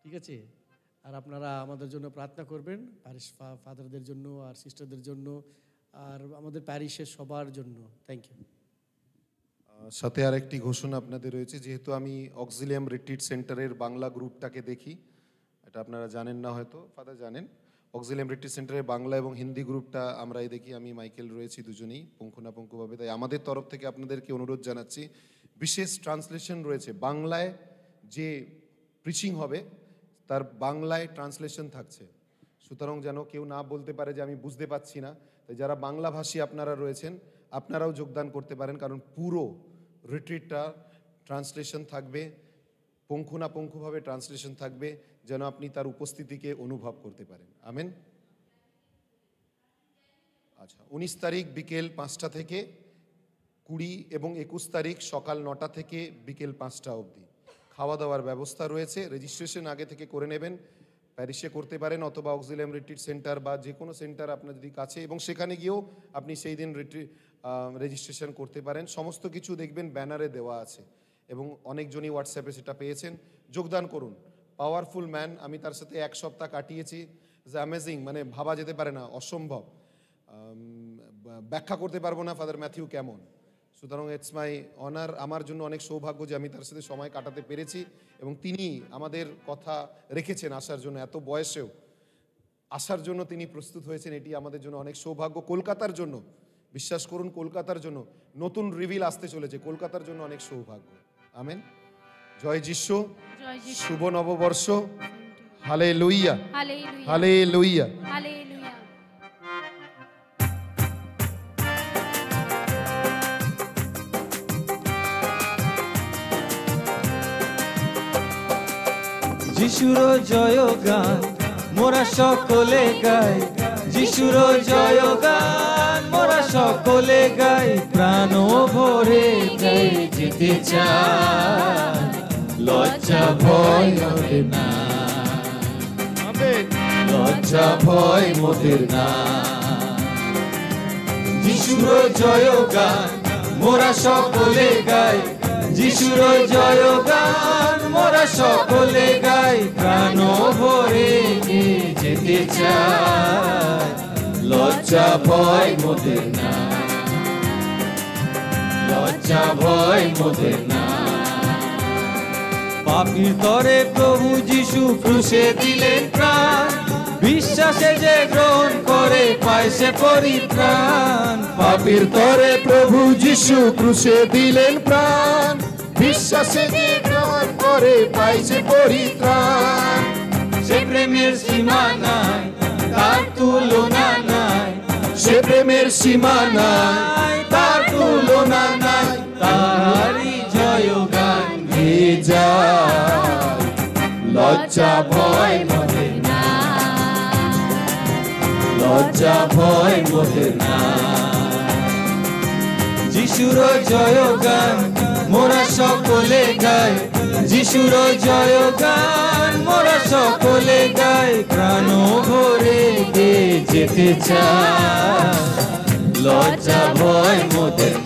ঠিক আছে? আর আপনারা আমাদের জন্য প্রার্থনা করবেন, প্যারিশ ফাদারদের জন্য আর সিস্টারদের জন্য, আর আমাদের প্যারিশের সবার জন্য। Thank you. সাথে আর একটি ঘোষণা আপনাদের রয়েছে, যেহেতু আমি অক্সিলিয়াম রিট্রিট সেন্টারের বাংলা গ্রুপটাকে দেখি, এটা আপনারা জানেন না হয়তো, ফাদার জানেন। অক্সিলিয়াম রিট্রিট সেন্টারের বাংলা এবং হিন্দি গ্রুপটা আমরাই দেখি, আমি মাইকেল রয়েছি, দুজনেই পুঙ্খানুপুঙ্খভাবে। তাই আমাদের তরফ থেকে আপনাদেরকে অনুরোধ জানাচ্ছি, বিশেষ ট্রান্সলেশন রয়েছে, বাংলায় যে প্রিচিং হবে তার বাংলায় ট্রান্সলেশন থাকছে। সুতরাং যেন কেউ না বলতে পারে যে আমি বুঝতে পারছি না। তাই যারা বাংলাভাষী আপনারা রয়েছেন, আপনারাও যোগদান করতে পারেন, কারণ পুরো রিট্রিটটা ট্রান্সলেশন থাকবে, পুঙ্খানুপুঙ্খভাবে ট্রান্সলেশন থাকবে, যেন আপনি তার উপস্থিতিকে অনুভব করতে পারেন। আমেন। আচ্ছা, 19 তারিখ বিকেল 5টা থেকে, 20 এবং 21 তারিখ সকাল 9টা থেকে বিকেল 5টা অবধি খাওয়া দাওয়ার ব্যবস্থা রয়েছে। রেজিস্ট্রেশন আগে থেকে করে নেবেন, প্যারিসে করতে পারেন অথবা অক্সিলিয়াম রিট্রিট সেন্টার বা যে কোনো সেন্টার আপনার যদি কাছে, এবং সেখানে গিয়েও আপনি সেই দিন রেজিস্ট্রেশন করতে পারেন। সমস্ত কিছু দেখবেন ব্যানারে দেওয়া আছে, এবং অনেকজনই হোয়াটসঅ্যাপে সেটা পেয়েছেন। যোগদান করুন। পাওয়ারফুল ম্যান, আমি তার সাথে 1 সপ্তাহ কাটিয়েছি, অ্যামেজিং, মানে ভাবা যেতে পারে না, অসম্ভব, ব্যাখ্যা করতে পারবো না ফাদার ম্যাথিউ কেমন। সুতরাং ইটস মাই অনার, আমার জন্য অনেক সৌভাগ্য যে আমি তার সাথে সময় কাটাতে পেরেছি, এবং তিনি আমাদের কথা রেখেছেন আসার জন্য, এত বয়সেও আসার জন্য তিনি প্রস্তুত হয়েছেন। এটি আমাদের জন্য অনেক সৌভাগ্য। কলকাতার জন্য, বিশ্বাস করুন, কলকাতার জন্য নতুন রিভিল আসতে চলেছে, কলকাতার জন্য অনেক সৌভাগ্য। আমেন। জয় যিশু, শুভ নববর্ষ। Hallelujah, hallelujah, hallelujah. যিশুর জয় গান মোরা সকলে গাই, যিশুর জয় গান মোরা সকলে গাই, প্রাণ ভরে গাই যেতে চাই, লজ্জা ভয় মোদের না, লজ্জা ভয় মোদের না। যিশুর জয় গান মোরা সকলে গাই, যিশুর জয় গান মোরা সকলে গাই, প্রাণ ভরে যেতে চাই, লজ্জা ভয় মোদের না, লজ্জা ভয় মোদের না। পাপীর তরে প্রভু যিশু ক্রুশে দিলেন প্রাণ, বিশ্বাসে যে গ্রহণ করে পায় সে পরিত্রাণ। পাপীর তরে প্রভু যিশু ক্রুশে দিলেন প্রাণ, বিশ্বাসে যে গ্রহণ করে পাইছে পরিত্রাণ। সে প্রেমের সীমা নাই, তার তুলনা নাই, সে প্রেমের সীমা নাই, তার তুলনা নাই। তাহারি জয়গান গেয়ে যায়, লজ্জা ভয় মোদের নাই, লজ্জা ভয় মোদের যিশুর জয়গান মোরা সকলে গাই, যিশুর জয়গান মোরা সকলে গাই, প্রাণ ভরে গে যেতে চাই, লজ্জা ভয় মোদের